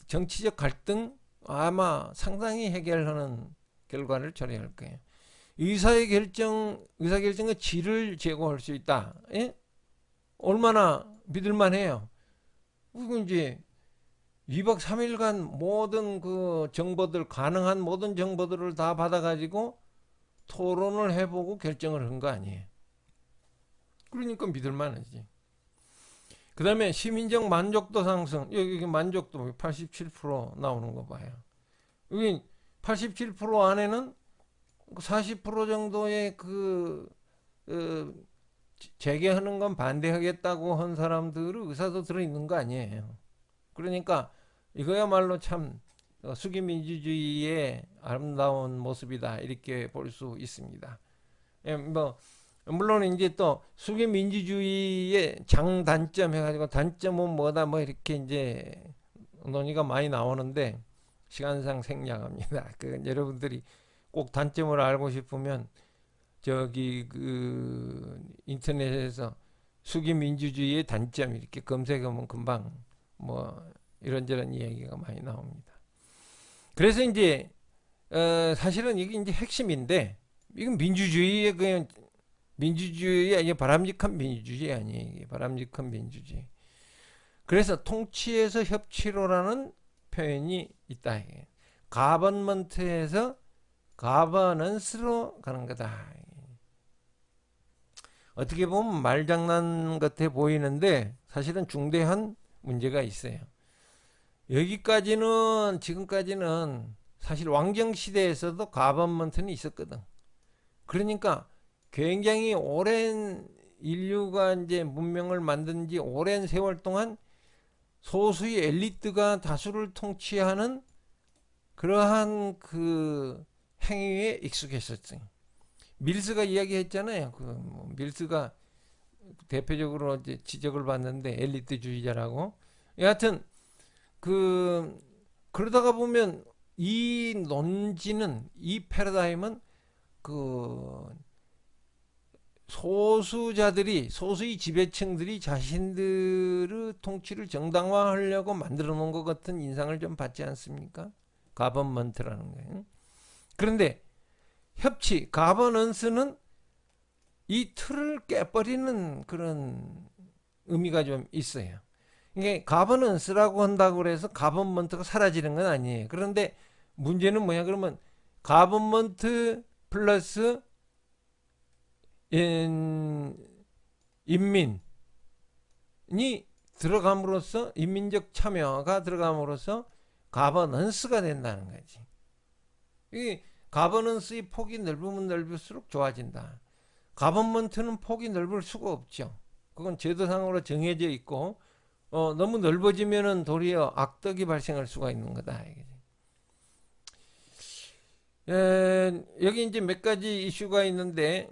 정치적 갈등 아마 상당히 해결하는 결과를 초래할 거예요. 의사결정의 질을 제고할 수 있다. 예? 얼마나 믿을만해요. 그리고 이제 2박 3일간 모든 그 정보들, 가능한 모든 정보들을 다 받아가지고 토론을 해보고 결정을 한 거 아니에요. 그러니까 믿을만하지. 그 다음에 시민적 만족도 상승. 여기 만족도 87% 나오는 거 봐요. 여기 87% 안에는 40% 정도의 재개하는 건 반대하겠다고 한 사람들의 의사도 들어있는 거 아니에요. 그러니까 이거야말로 참 수기민주주의의 아름다운 모습이다 이렇게 볼 수 있습니다. 예, 뭐 물론 이제 또 수기민주주의의 장단점 해가지고 단점은 뭐다 뭐 이렇게 이제 논의가 많이 나오는데 시간상 생략합니다. 여러분들이 꼭 단점을 알고 싶으면 저기 인터넷에서 수기민주주의의 단점 이렇게 검색하면 금방 뭐 이런저런 이야기가 많이 나옵니다. 그래서 이제 사실은 이게 이제 핵심인데 이건 민주주의의 그냥 민주주의의 이게 바람직한 민주주의 아니에요. 이게 바람직한 민주주의. 그래서 통치에서 협치로라는 표현이 있다. 이게. 가버먼트에서 가버넌스로 가는 거다. 어떻게 보면 말장난 같아 보이는데 사실은 중대한 문제가 있어요. 여기까지는 지금까지는 사실 왕정 시대에서도 가버먼트는 있었거든. 그러니까 굉장히 오랜 인류가 이제 문명을 만든 지 오랜 세월 동안 소수의 엘리트가 다수를 통치하는 그러한 그 행위에 익숙했었어요. 밀스가 이야기했잖아요. 밀스가 대표적으로 이제 지적을 받는데 엘리트주의자라고. 여하튼 그러다가 보면 이 논지는 이 패러다임은 소수의 지배층들이 자신들의 통치를 정당화하려고 만들어 놓은 것 같은 인상을 좀 받지 않습니까? 가버먼트라는 거예요. 그런데 가버넌스는 이 틀을 깨버리는 그런 의미가 좀 있어요. 이게 가버넌스라고 한다고 해서 가버먼트가 사라지는 건 아니에요. 그런데 문제는 뭐냐 그러면 가버먼트 플러스 인민이 들어감으로써 인민적 참여가 들어감으로써 가버넌스가 된다는 거지. 이 가버넌스의 폭이 넓으면 넓을수록 좋아진다. 가버먼트는 폭이 넓을 수가 없죠. 그건 제도상으로 정해져 있고 너무 넓어지면은 도리어 악덕이 발생할 수가 있는 거다. 여기 이제 몇 가지 이슈가 있는데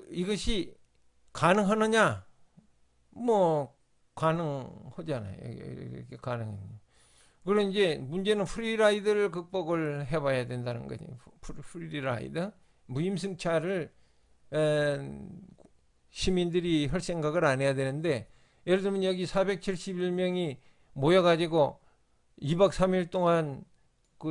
이것이 가능하느냐? 뭐 가능하잖아요. 이렇게 가능. 그럼 이제 문제는 프리라이드를 극복을 해봐야 된다는 거지. 프리라이드 무임승차를 시민들이 할 생각을 안 해야 되는데 예를 들면 여기 471명이 모여가지고 2박 3일 동안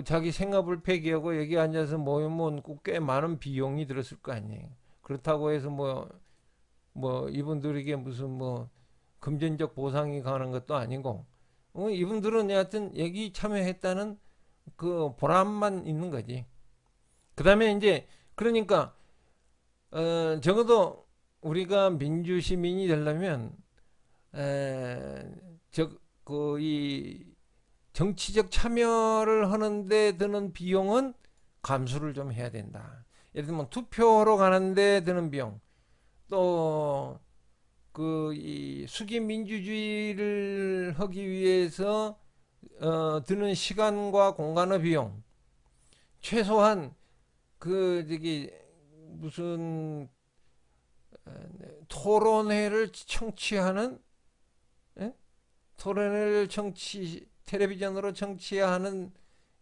자기 생업을 폐기하고 여기 앉아서 모이면 꽤 많은 비용이 들었을 거 아니에요. 그렇다고 해서 뭐 이분들에게 무슨 뭐 금전적 보상이 가는 것도 아니고 이분들은 여하튼 여기 참여했다는 그 보람만 있는 거지. 그 다음에 이제 그러니까 적어도 우리가 민주시민이 되려면 이 정치적 참여를 하는데 드는 비용은 감수를 좀 해야 된다. 예를 들면 투표로 가는데 드는 비용, 또 이 수기 민주주의를 하기 위해서 드는 시간과 공간의 비용, 최소한 무슨 토론회를 청취하는 토론회를 텔레비전으로 청취하는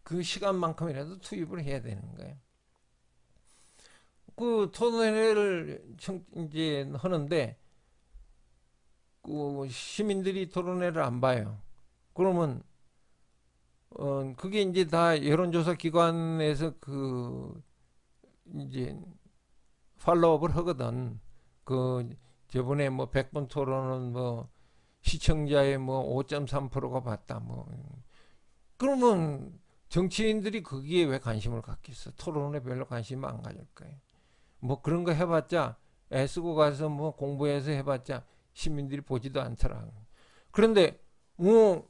그 시간만큼이라도 투입을 해야 되는 거예요. 그 토론회를 이제 하는데 시민들이 토론회를 안 봐요. 그러면 그게 이제 다 여론조사 기관에서 이제 팔로우업을 하거든. 저번에 뭐 100번 토론은 뭐 시청자의 뭐 5.3%가 봤다. 뭐 그러면 정치인들이 거기에 왜 관심을 갖겠어? 토론에 별로 관심 안 가질 거예요. 뭐 그런 거 해봤자 애쓰고 가서 뭐 공부해서 해봤자 시민들이 보지도 않더라. 그런데 뭐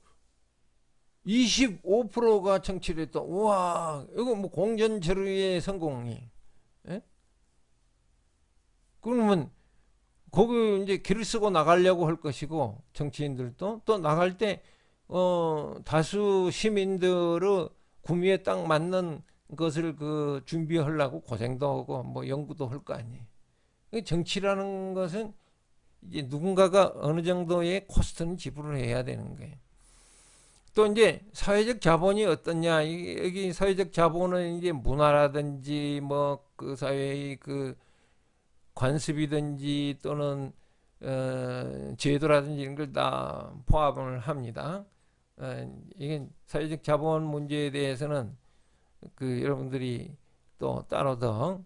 25%가 청취를 했다. 우와, 이거 뭐 공전제로의 성공이. 예? 그러면 거기 이제 길을 쓰고 나가려고 할 것이고 정치인들도 또 나갈 때 다수 시민들의 구미에 딱 맞는 것을 준비하려고 고생도 하고 뭐 연구도 할 거 아니에요. 정치라는 것은 이제 누군가가 어느 정도의 코스트는 지불을 해야 되는 거예요. 또 이제 사회적 자본이 어떻냐? 여기 사회적 자본은 이제 문화라든지 뭐 그 사회의 관습이든지 또는 제도라든지 이런 걸 다 포함을 합니다. 이게 사회적 자본 문제에 대해서는 여러분들이 또 따로 더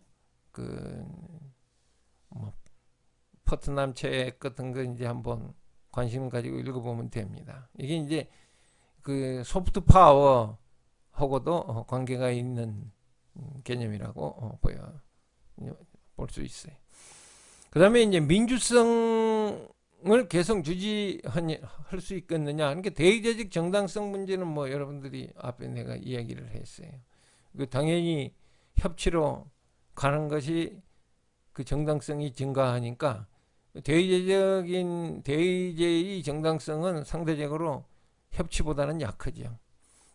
뭐 퍼트남 책 같은 거 이제 한번 관심 가지고 읽어보면 됩니다. 이게 이제 소프트 파워하고도 관계가 있는 개념이라고 볼 수 있어요. 그 다음에 이제 민주성을 계속 유지할 수 있겠느냐. 그러니까 대의제적 정당성 문제는 뭐 여러분들이 앞에 내가 이야기를 했어요. 당연히 협치로 가는 것이 정당성이 증가하니까 대의제의 정당성은 상대적으로 협치보다는 약하죠.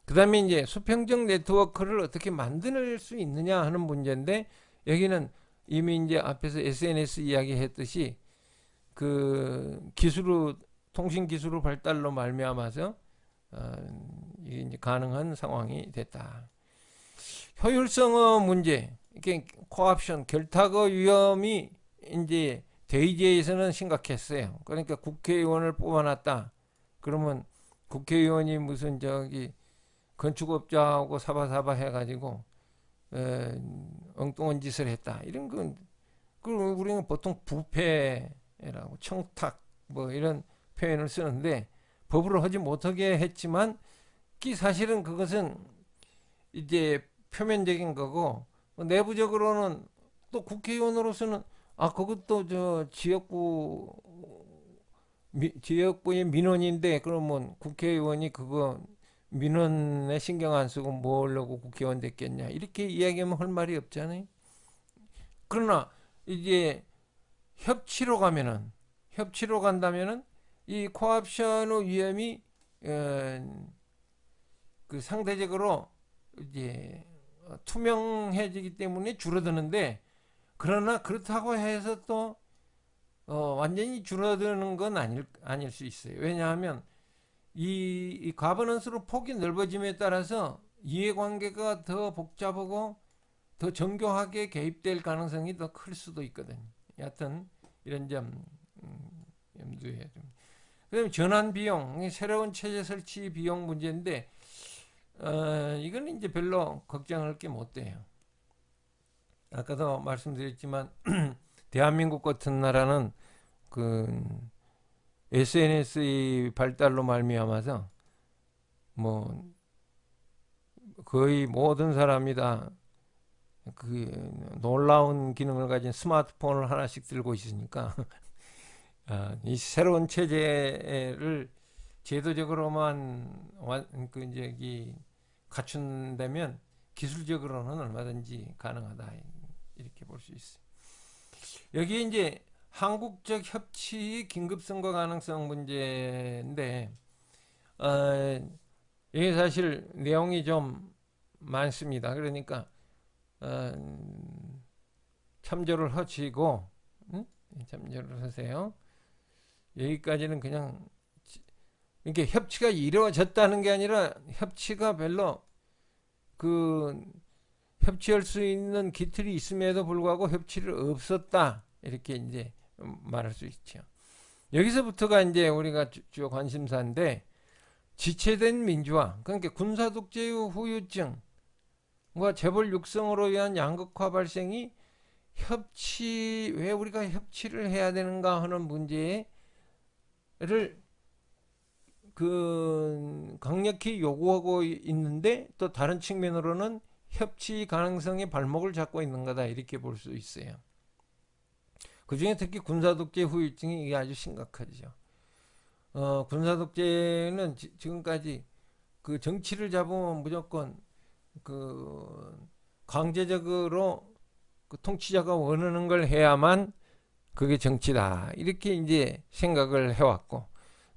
그 다음에 이제 수평적 네트워크를 어떻게 만들 수 있느냐 하는 문제인데 여기는 이미 이제 앞에서 SNS 이야기 했듯이 통신 기술의 발달로 말미암아서 이게 이제 가능한 상황이 됐다. 효율성의 문제, 이게 코옵션, 결탁의 위험이 이제 대의제에서는 심각했어요. 그러니까 국회의원을 뽑아놨다. 그러면 국회의원이 무슨 건축업자하고 사바사바 해가지고 엉뚱한 짓을 했다. 이런 건 우리는 보통 부패라고 청탁 뭐 이런 표현을 쓰는데 법으로 하지 못하게 했지만 사실은 그것은 이제 표면적인 거고 내부적으로는 또 국회의원으로서는 그것도 지역구의 민원인데 그러면 국회의원이 그거 민원에 신경 안 쓰고 뭐 하려고 국회의원 됐겠냐 이렇게 이야기하면 할 말이 없잖아요. 그러나 이제 협치로 간다면은 이 코옵션의 위험이 상대적으로 이제 투명해지기 때문에 줄어드는데 그러나 그렇다고 해서 또 완전히 줄어드는 건 아닐 수 있어요. 왜냐하면 이 가버넌스로 폭이 넓어짐에 따라서 이해관계가 더 복잡하고 더 정교하게 개입될 가능성이 더 클 수도 있거든요. 여하튼 이런 점 염두에 좀. 그다음에 전환 비용, 새로운 체제 설치 비용 문제인데 이건 이제 별로 걱정할 게 못 돼요. 아까도 말씀드렸지만 대한민국 같은 나라는 SNS의 발달로 말미암아서 뭐 거의 모든 사람이 다 놀라운 기능을 가진 스마트폰을 하나씩 들고 있으니까 이 새로운 체제를 제도적으로만 갖춘다면 기술적으로는 얼마든지 가능하다 이렇게 볼 수 있어요. 여기 이제 한국적 협치 긴급성과 가능성 문제인데 이게 사실 내용이 좀 많습니다. 그러니까 참조를 하시고 참조를 하세요. 여기까지는 그냥 이렇게 협치가 이루어졌다는 게 아니라 협치가 별로 협치할 수 있는 기틀이 있음에도 불구하고 협치를 없었다 이렇게 이제 말할 수 있죠. 여기서부터가 이제 우리가 주 관심사인데 지체된 민주화, 그러니까 군사독재의 후유증과 재벌 육성으로 위한 양극화 발생이 왜 우리가 협치를 해야 되는가 하는 문제를 강력히 요구하고 있는데, 또 다른 측면으로는 협치 가능성의 발목을 잡고 있는 거다, 이렇게 볼 수 있어요. 그 중에 특히 군사독재 후유증이 이게 아주 심각하죠. 군사독재는 지금까지 그 정치를 잡으면 무조건 그 강제적으로 그 통치자가 원하는 걸 해야만 그게 정치다, 이렇게 이제 생각을 해왔고,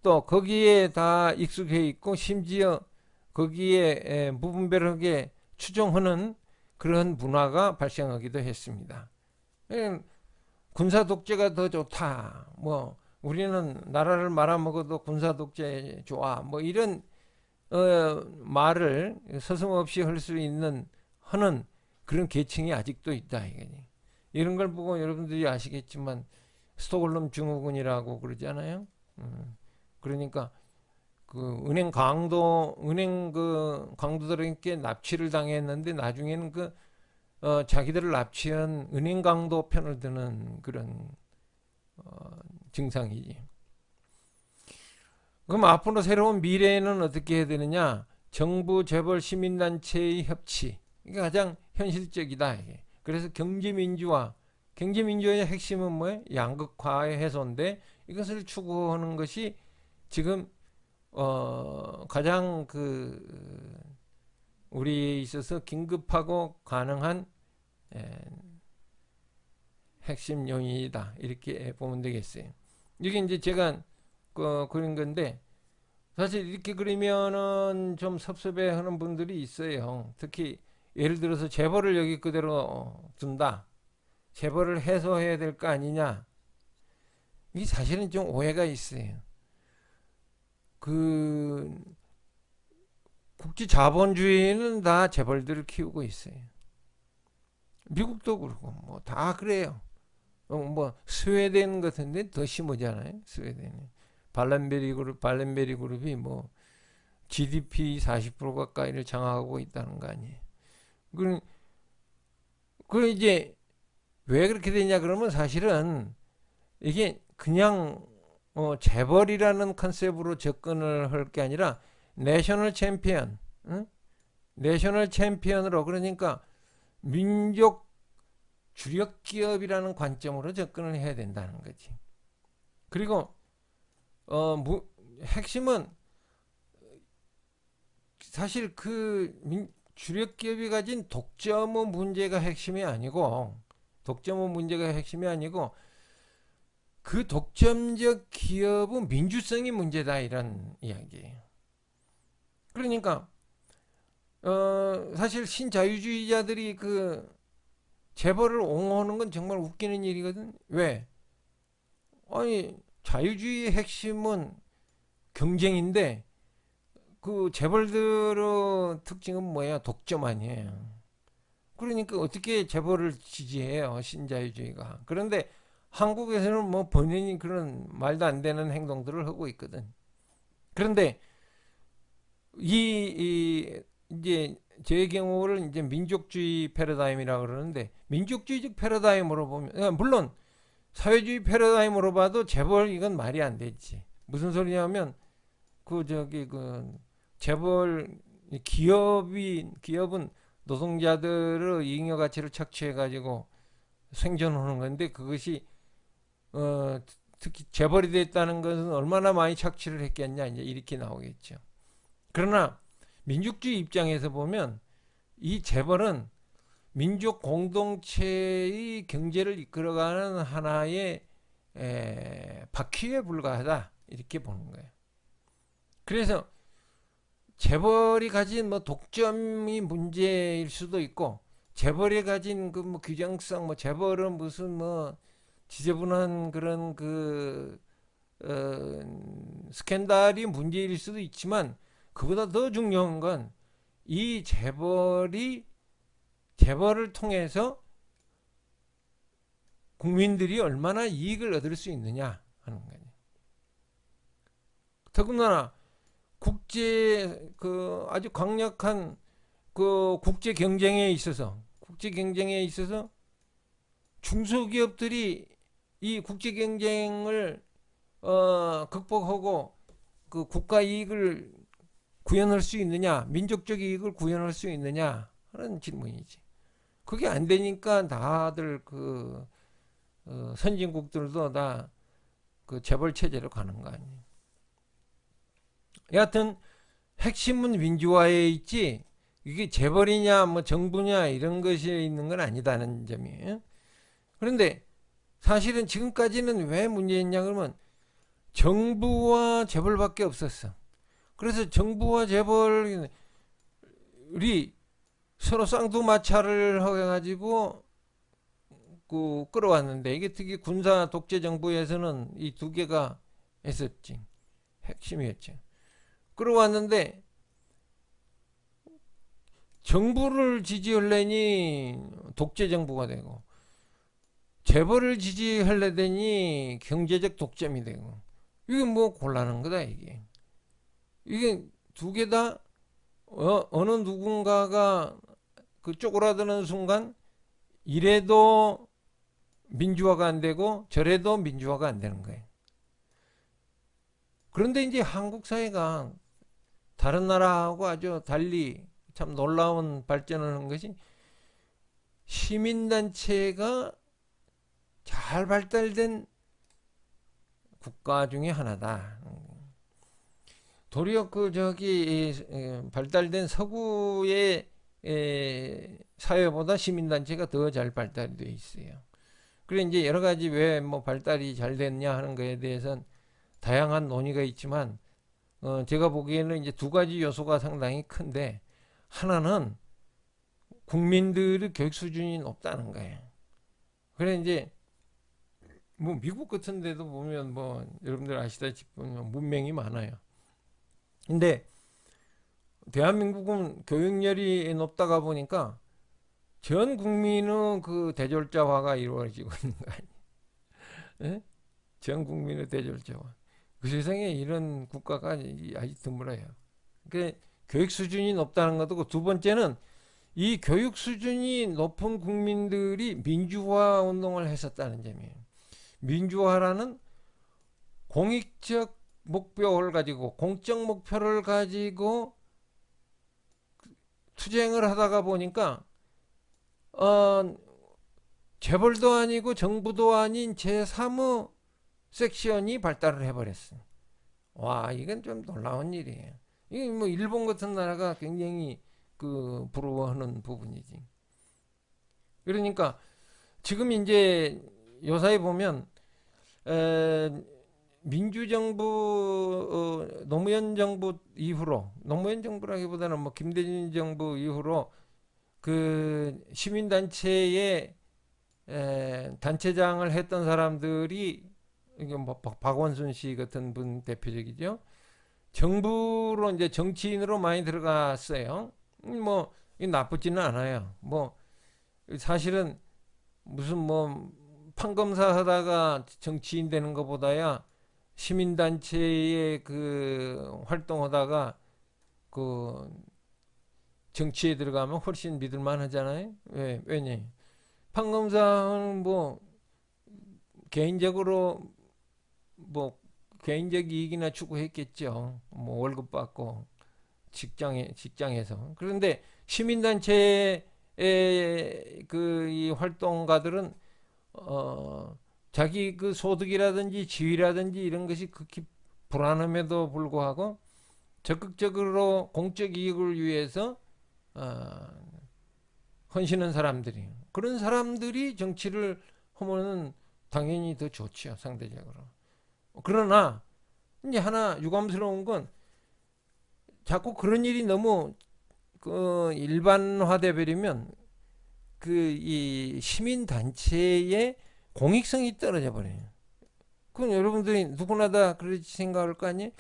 또 거기에 다 익숙해 있고, 심지어 거기에 무분별하게 추종하는 그런 문화가 발생하기도 했습니다. 군사 독재가 더 좋다, 뭐 우리는 나라를 말아먹어도 군사 독재 좋아, 뭐 이런 말을 서슴없이 할 수 있는 하는 그런 계층이 아직도 있다, 이거니. 이런 걸 보고 여러분들이 아시겠지만 스톡홀름 증후군이라고 그러잖아요. 그러니까 그 은행 그 강도들에게 납치를 당했는데, 나중에는 자기들을 납치한 은행 강도 편을 드는 그런 증상이지. 그럼 앞으로 새로운 미래에는 어떻게 해야 되느냐? 정부, 재벌, 시민단체의 협치, 이게 가장 현실적이다, 이게. 그래서 경제민주화의 핵심은 뭐예요? 양극화의 해소인데, 이것을 추구하는 것이 지금 가장 우리에 있어서 긴급하고 가능한 핵심 요인이다, 이렇게 보면 되겠어요. 이게 이제 제가 그린 건데, 사실 이렇게 그리면은 좀 섭섭해하는 분들이 있어요. 특히 예를 들어서 재벌을 여기 그대로 둔다, 재벌을 해소해야 될 거 아니냐, 이 사실은 좀 오해가 있어요. 국제 자본주의는 다 재벌들을 키우고 있어요. 미국도 그렇고 뭐 다 그래요. 뭐 스웨덴 같은데 더 심하잖아요. 스웨덴은 발렌베리 그룹이 뭐 GDP 40% 가까이를 장악하고 있다는 거 아니에요. 그 이제 왜 그렇게 되냐 그러면, 사실은 이게 그냥 재벌이라는 컨셉으로 접근을 할 게 아니라 내셔널 챔피언, 응? 내셔널 챔피언으로, 그러니까 민족 주력 기업이라는 관점으로 접근을 해야 된다는 거지. 그리고 핵심은 사실 주력 기업이 가진 독점의 문제가 핵심이 아니고, 그 독점적 기업은 민주성이 문제다, 이런 이야기예요. 그러니까 사실 신자유주의자들이 재벌을 옹호하는 건 정말 웃기는 일이거든. 왜? 아니, 자유주의의 핵심은 경쟁인데 그 재벌들의 특징은 뭐야? 독점 아니에요. 그러니까 어떻게 재벌을 지지해요, 신자유주의가. 그런데 한국에서는 뭐 본인이 그런 말도 안 되는 행동들을 하고 있거든. 그런데 이제 제 경우를 이제 민족주의 패러다임이라고 그러는데, 민족주의적 패러다임으로 보면, 물론 사회주의 패러다임으로 봐도 재벌 이건 말이 안 되지. 무슨 소리냐면 재벌 기업은 노동자들의 잉여 가치를 착취해 가지고 생존하는 건데, 그것이 특히 재벌이 됐다는 것은 얼마나 많이 착취를 했겠냐, 이제 이렇게 나오겠죠. 그러나 민족주의 입장에서 보면 이 재벌은 민족 공동체의 경제를 이끌어가는 하나의 바퀴에 불과하다, 이렇게 보는 거예요. 그래서 재벌이 가진 뭐 독점이 문제일 수도 있고, 재벌이 가진 뭐 규정성, 뭐 재벌은 무슨 뭐 지저분한 그런 스캔들이 문제일 수도 있지만, 그보다 더 중요한 건 이 재벌을 통해서 국민들이 얼마나 이익을 얻을 수 있느냐 하는 거예요. 더군다나 국제 그 아주 강력한 그 국제 경쟁에 있어서 중소기업들이 이 국제 경쟁을 극복하고 그 국가 이익을 구현할 수 있느냐, 민족적 이익을 구현할 수 있느냐 하는 질문이지. 그게 안 되니까 다들 그 선진국들도 다 그 재벌 체제로 가는 거 아니에요. 여하튼 핵심은 민주화에 있지 이게 재벌이냐 뭐 정부냐 이런 것이 있는 건 아니다는 점이에요. 그런데 사실은 지금까지는 왜 문제였냐 그러면 정부와 재벌밖에 없었어. 그래서 정부와 재벌이 서로 쌍두마차를 해가지고 그 끌어왔는데 이게 특히 군사 독재 정부에서는 이 두 개가 했었지. 핵심이었지. 끌어왔는데 정부를 지지하려니 독재 정부가 되고 재벌을 지지하려더니 경제적 독점이 되고 이게 뭐 곤란한 거다 이게. 이게 두 개 다 어느 누군가가 그 쪼그라드는 순간 이래도 민주화가 안 되고 저래도 민주화가 안 되는 거예요. 그런데 이제 한국 사회가 다른 나라하고 아주 달리 참 놀라운 발전을 한 것이 시민단체가 잘 발달된 국가 중에 하나다. 도리어 그 저기 발달된 서구의 사회보다 시민단체가 더 잘 발달되어 있어요. 그래 이제 여러 가지 왜 뭐 발달이 잘 됐냐 하는 거에 대해서는 다양한 논의가 있지만 제가 보기에는 이제 두 가지 요소가 상당히 큰데 하나는 국민들의 교육 수준이 높다는 거예요. 그래 이제 뭐 미국 같은 데도 보면 뭐 여러분들 아시다시피 문명이 많아요. 근데 대한민국은 교육열이 높다가 보니까 전 국민의 그 대졸자화가 이루어지고 있는 거 아니에요? 예? 전 국민의 대졸자화. 그 세상에 이런 국가가 아주 드물어요. 그 교육 수준이 높다는 것도 두 번째는 이 교육 수준이 높은 국민들이 민주화 운동을 했었다는 점이에요. 민주화라는 공익적 목표를 가지고 공적 목표를 가지고 투쟁을 하다가 보니까 재벌도 아니고 정부도 아닌 제3의 섹션이 발달을 해버렸어. 와, 이건 좀 놀라운 일이에요. 이게 뭐 일본 같은 나라가 굉장히 그 부러워하는 부분이지. 그러니까 지금 이제 요사이 보면 민주정부 노무현 정부 이후로 노무현 정부라기보다는 뭐 김대중 정부 이후로 그 시민단체의 단체장을 했던 사람들이 이게 뭐 박원순 씨 같은 분 대표적이죠. 정부로 이제 정치인으로 많이 들어갔어요. 뭐 나쁘지는 않아요. 뭐 사실은 무슨 뭐 판검사 하다가 정치인 되는 것보다야 시민단체에 그 활동하다가 그 정치에 들어가면 훨씬 믿을만 하잖아요. 왜냐? 판검사는 뭐 개인적으로 뭐 개인적 이익이나 추구했겠죠. 뭐 월급 받고 직장에서. 그런데 시민단체의 그 이 활동가들은 자기 그 소득이라든지 지위라든지 이런 것이 극히 불안함에도 불구하고 적극적으로 공적 이익을 위해서 헌신한 사람들이 그런 사람들이 정치를 하면은 당연히 더 좋죠, 상대적으로. 그러나 이제 하나 유감스러운 건 자꾸 그런 일이 너무 그 일반화돼 버리면 그 이 시민 단체의 공익성이 떨어져 버려요. 그건 여러분들이 누구나 다 그렇게 생각할 거 아니에요?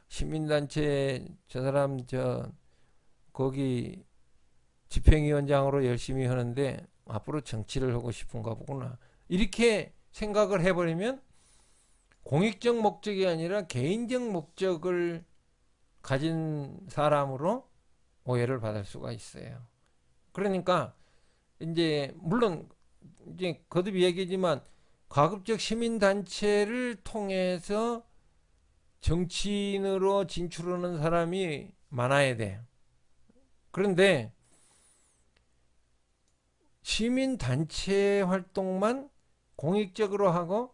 시민단체 저 사람 거기 집행위원장으로 열심히 하는데 앞으로 정치를 하고 싶은가 보구나. 이렇게 생각을 해버리면 공익적 목적이 아니라 개인적 목적을 가진 사람으로 오해를 받을 수가 있어요. 그러니까 이제 물론 이제 거듭 얘기지만 가급적 시민단체를 통해서 정치인으로 진출하는 사람이 많아야 돼요. 그런데 시민단체 활동만 공익적으로 하고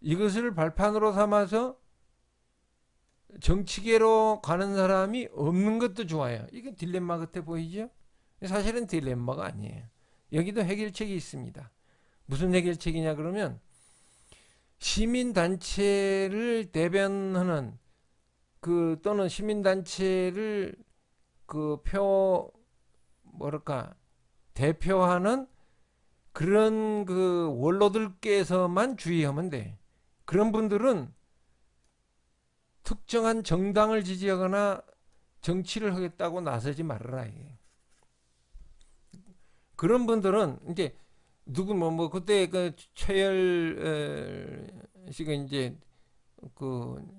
이것을 발판으로 삼아서 정치계로 가는 사람이 없는 것도 좋아요. 이게 딜레마 같아 보이죠? 사실은 딜레마가 아니에요. 여기도 해결책이 있습니다. 무슨 해결책이냐 그러면 시민단체를 대변하는 또는 시민단체를 뭐랄까 대표하는 그런 원로들께서만 주의하면 돼. 그런 분들은 특정한 정당을 지지하거나 정치를 하겠다고 나서지 말아라. 그런 분들은 이제 그때 최열 씨가 이제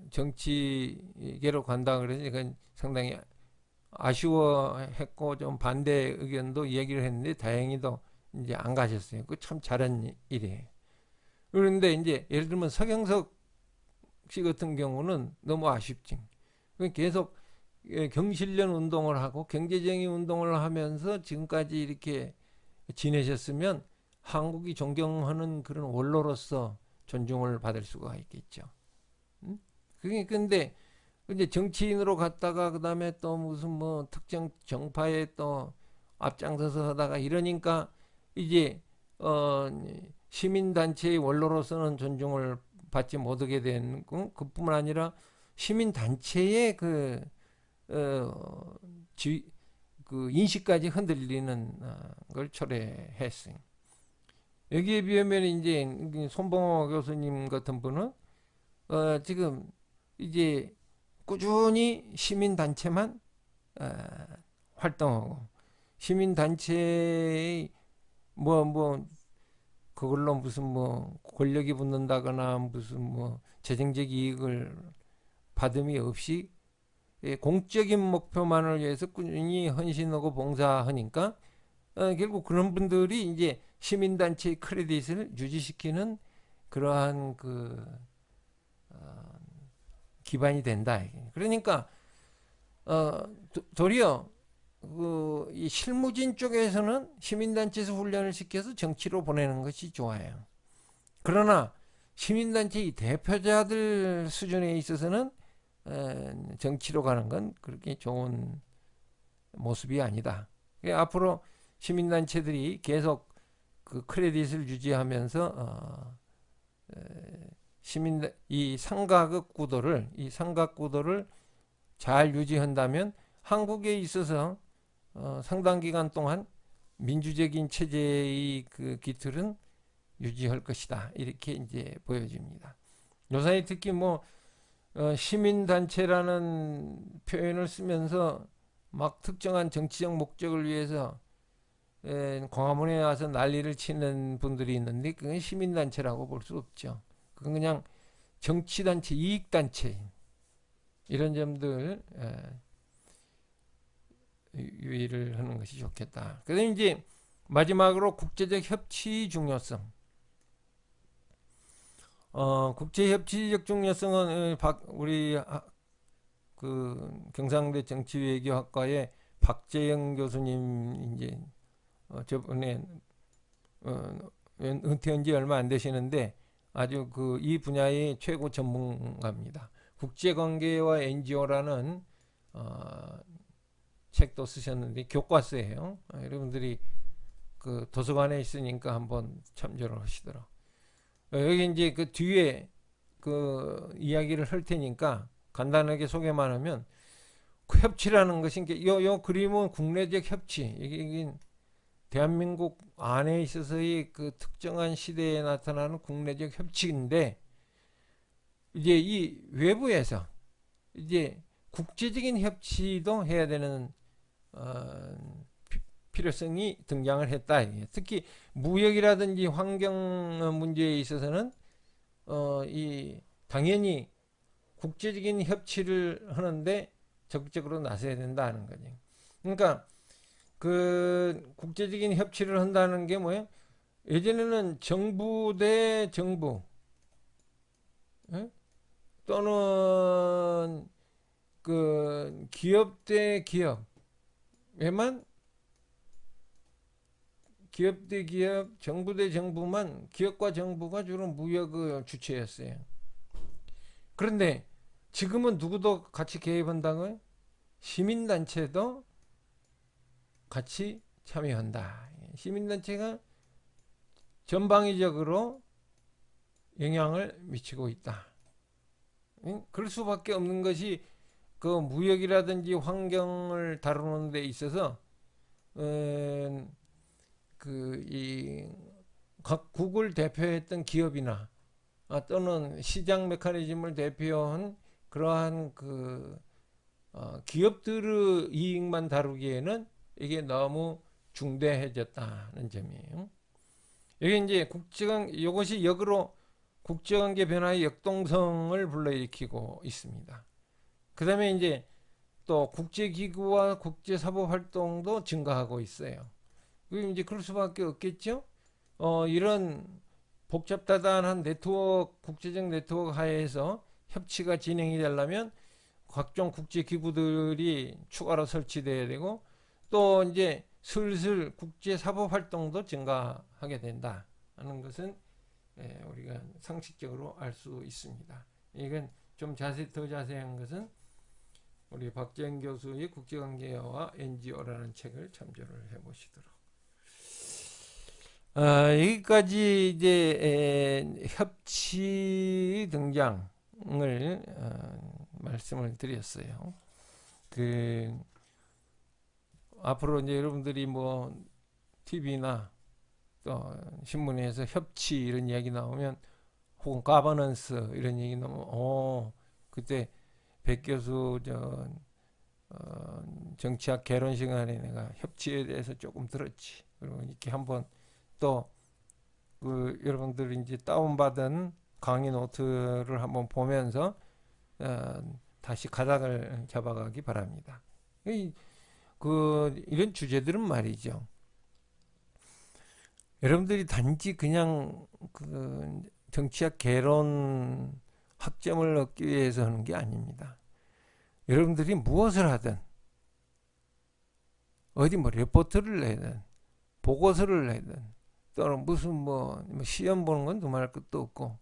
정치계로 간다 그러니까 상당히 아쉬워했고 좀 반대 의견도 얘기를 했는데 다행히도 이제 안 가셨어요. 그 참 잘한 일이에요. 그런데 이제 예를 들면 서경석 씨 같은 경우는 너무 아쉽지. 계속 경실련 운동을 하고 경제정의 운동을 하면서 지금까지 이렇게 지내셨으면 한국이 존경하는 그런 원로로서 존중을 받을 수가 있겠죠. 그게 근데 이제 정치인으로 갔다가 그다음에 또 무슨 특정 정파에 또 앞장서서 하다가 이러니까 이제 시민단체의 원로로서는 존중을 받지 못하게 된 그뿐만 아니라 시민단체의 인식까지 흔들리는 걸 초래했어요. 여기에 비하면 이제 손봉호 교수님 같은 분은 지금 이제 꾸준히 시민단체만 활동하고 시민단체의 그걸로 무슨 권력이 붙는다거나 무슨 재정적 이익을 받음이 없이 공적인 목표만을 위해서 꾸준히 헌신하고 봉사하니까 결국 그런 분들이 이제 시민단체의 크레딧을 유지시키는 그러한 기반이 된다. 그러니까 도리어 이 실무진 쪽에서는 시민단체에서 훈련을 시켜서 정치로 보내는 것이 좋아요. 그러나 시민단체의 대표자들 수준에 있어서는 정치로 가는 건 그렇게 좋은 모습이 아니다. 앞으로 시민단체들이 계속 크레딧을 유지하면서 이 삼각 구도를 잘 유지한다면 한국에 있어서 상당 기간 동안 민주적인 체제의 기틀은 유지할 것이다. 이렇게 이제 보여집니다. 요사이 특히 시민단체라는 표현을 쓰면서 막 특정한 정치적 목적을 위해서 광화문에 와서 난리를 치는 분들이 있는데 그건 시민단체라고 볼 수 없죠. 그건 그냥 정치단체, 이익단체 이런 점들 유의를 하는 것이 좋겠다. 그다음에 이제 마지막으로 국제적 협치 중요성. 국제협치적 중요성은 우리 경상대 정치외교학과의 박재영 교수님 이제 저번에 은퇴한 지 얼마 안 되시는데 아주 이 분야의 최고 전문가입니다. 국제관계와 NGO라는 책도 쓰셨는데 교과서예요. 여러분들이 도서관에 있으니까 한번 참조를 하시도록. 여기 이제 뒤에 이야기를 할 테니까 간단하게 소개만 하면 협치라는 것이 요 그림은 국내적 협치. 이게 대한민국 안에 있어서의 특정한 시대에 나타나는 국내적 협치인데 이제 이 외부에서 이제 국제적인 협치도 해야 되는 필요성이 등장을 했다. 특히 무역이라든지 환경 문제에 있어서는 당연히 국제적인 협치를 하는데 적극적으로 나서야 된다는 거죠. 그러니까 그 국제적인 협치를 한다는 게 뭐예요? 예전에는 정부 대 정부, 예? 또는 그 기업 대 기업에만, 기업 대 기업, 정부 대 정부만, 기업과 정부가 주로 무역의 주체였어요. 그런데 지금은 누구도 같이 개입한다고요? 시민단체도 같이 참여한다. 시민단체가 전방위적으로 영향을 미치고 있다. 그럴 수밖에 없는 것이 그 무역이라든지 환경을 다루는 데 있어서 그 각 국을 대표했던 기업이나 또는 시장 메커니즘을 대표한 그러한 그 기업들의 이익만 다루기에는 이게 너무 중대해졌다는 점이에요. 이게 이제 이것이 역으로 국제관계 변화의 역동성을 불러일으키고 있습니다. 그 다음에 이제 또 국제기구와 국제사법활동도 증가하고 있어요. 이제 그럴 수밖에 없겠죠. 이런 복잡다단한 네트워크, 국제적 네트워크 하에서 협치가 진행이 되려면 각종 국제기구들이 추가로 설치돼야 되고, 또 이제 슬슬 국제사법활동도 증가하게 된다 하는 것은 우리가 상식적으로 알 수 있습니다. 이건 좀 더 자세한 것은 우리 박재현 교수의 국제관계와 NGO라는 책을 참조를 해보시도록. 여기까지 이제 협치 등장을 말씀을 드렸어요. 그 앞으로 이제 여러분들이 뭐 TV나 또 신문에서 협치 이런 이야기 나오면, 혹은 가버넌스 이런 얘기 나오면, 그때 백 교수 정치학 개론 시간에 내가 협치에 대해서 조금 들었지. 그리고 이렇게 한번 또 그 여러분들이 이제 다운받은 강의 노트를 한번 보면서 다시 가닥을 잡아가기 바랍니다. 이런 주제들은 말이죠. 여러분들이 단지 그냥 그 정치학 개론 학점을 얻기 위해서 하는 게 아닙니다. 여러분들이 무엇을 하든, 어디 뭐 레포트를 내든 보고서를 내든, 또는 무슨 뭐 시험 보는 건 두말할 것도 없고,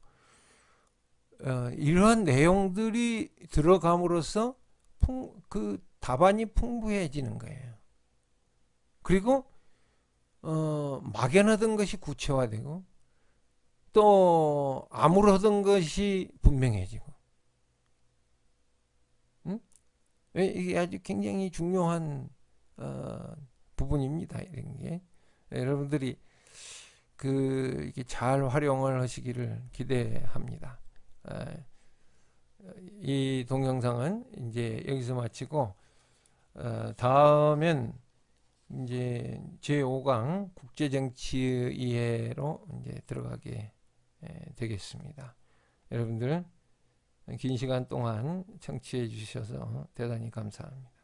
이러한 내용들이 들어감으로써 그 답안이 풍부해지는 거예요. 그리고 막연하던 것이 구체화되고, 또 암울하던 것이 분명해지고, 응? 이게 아주 굉장히 중요한 부분입니다. 이런 게 여러분들이 이렇게 잘 활용을 하시기를 기대합니다. 이 동영상은 이제 여기서 마치고, 다음엔 이제 제5강 국제정치 이해로 이제 들어가게 되겠습니다. 여러분들 긴 시간 동안 청취해 주셔서 대단히 감사합니다.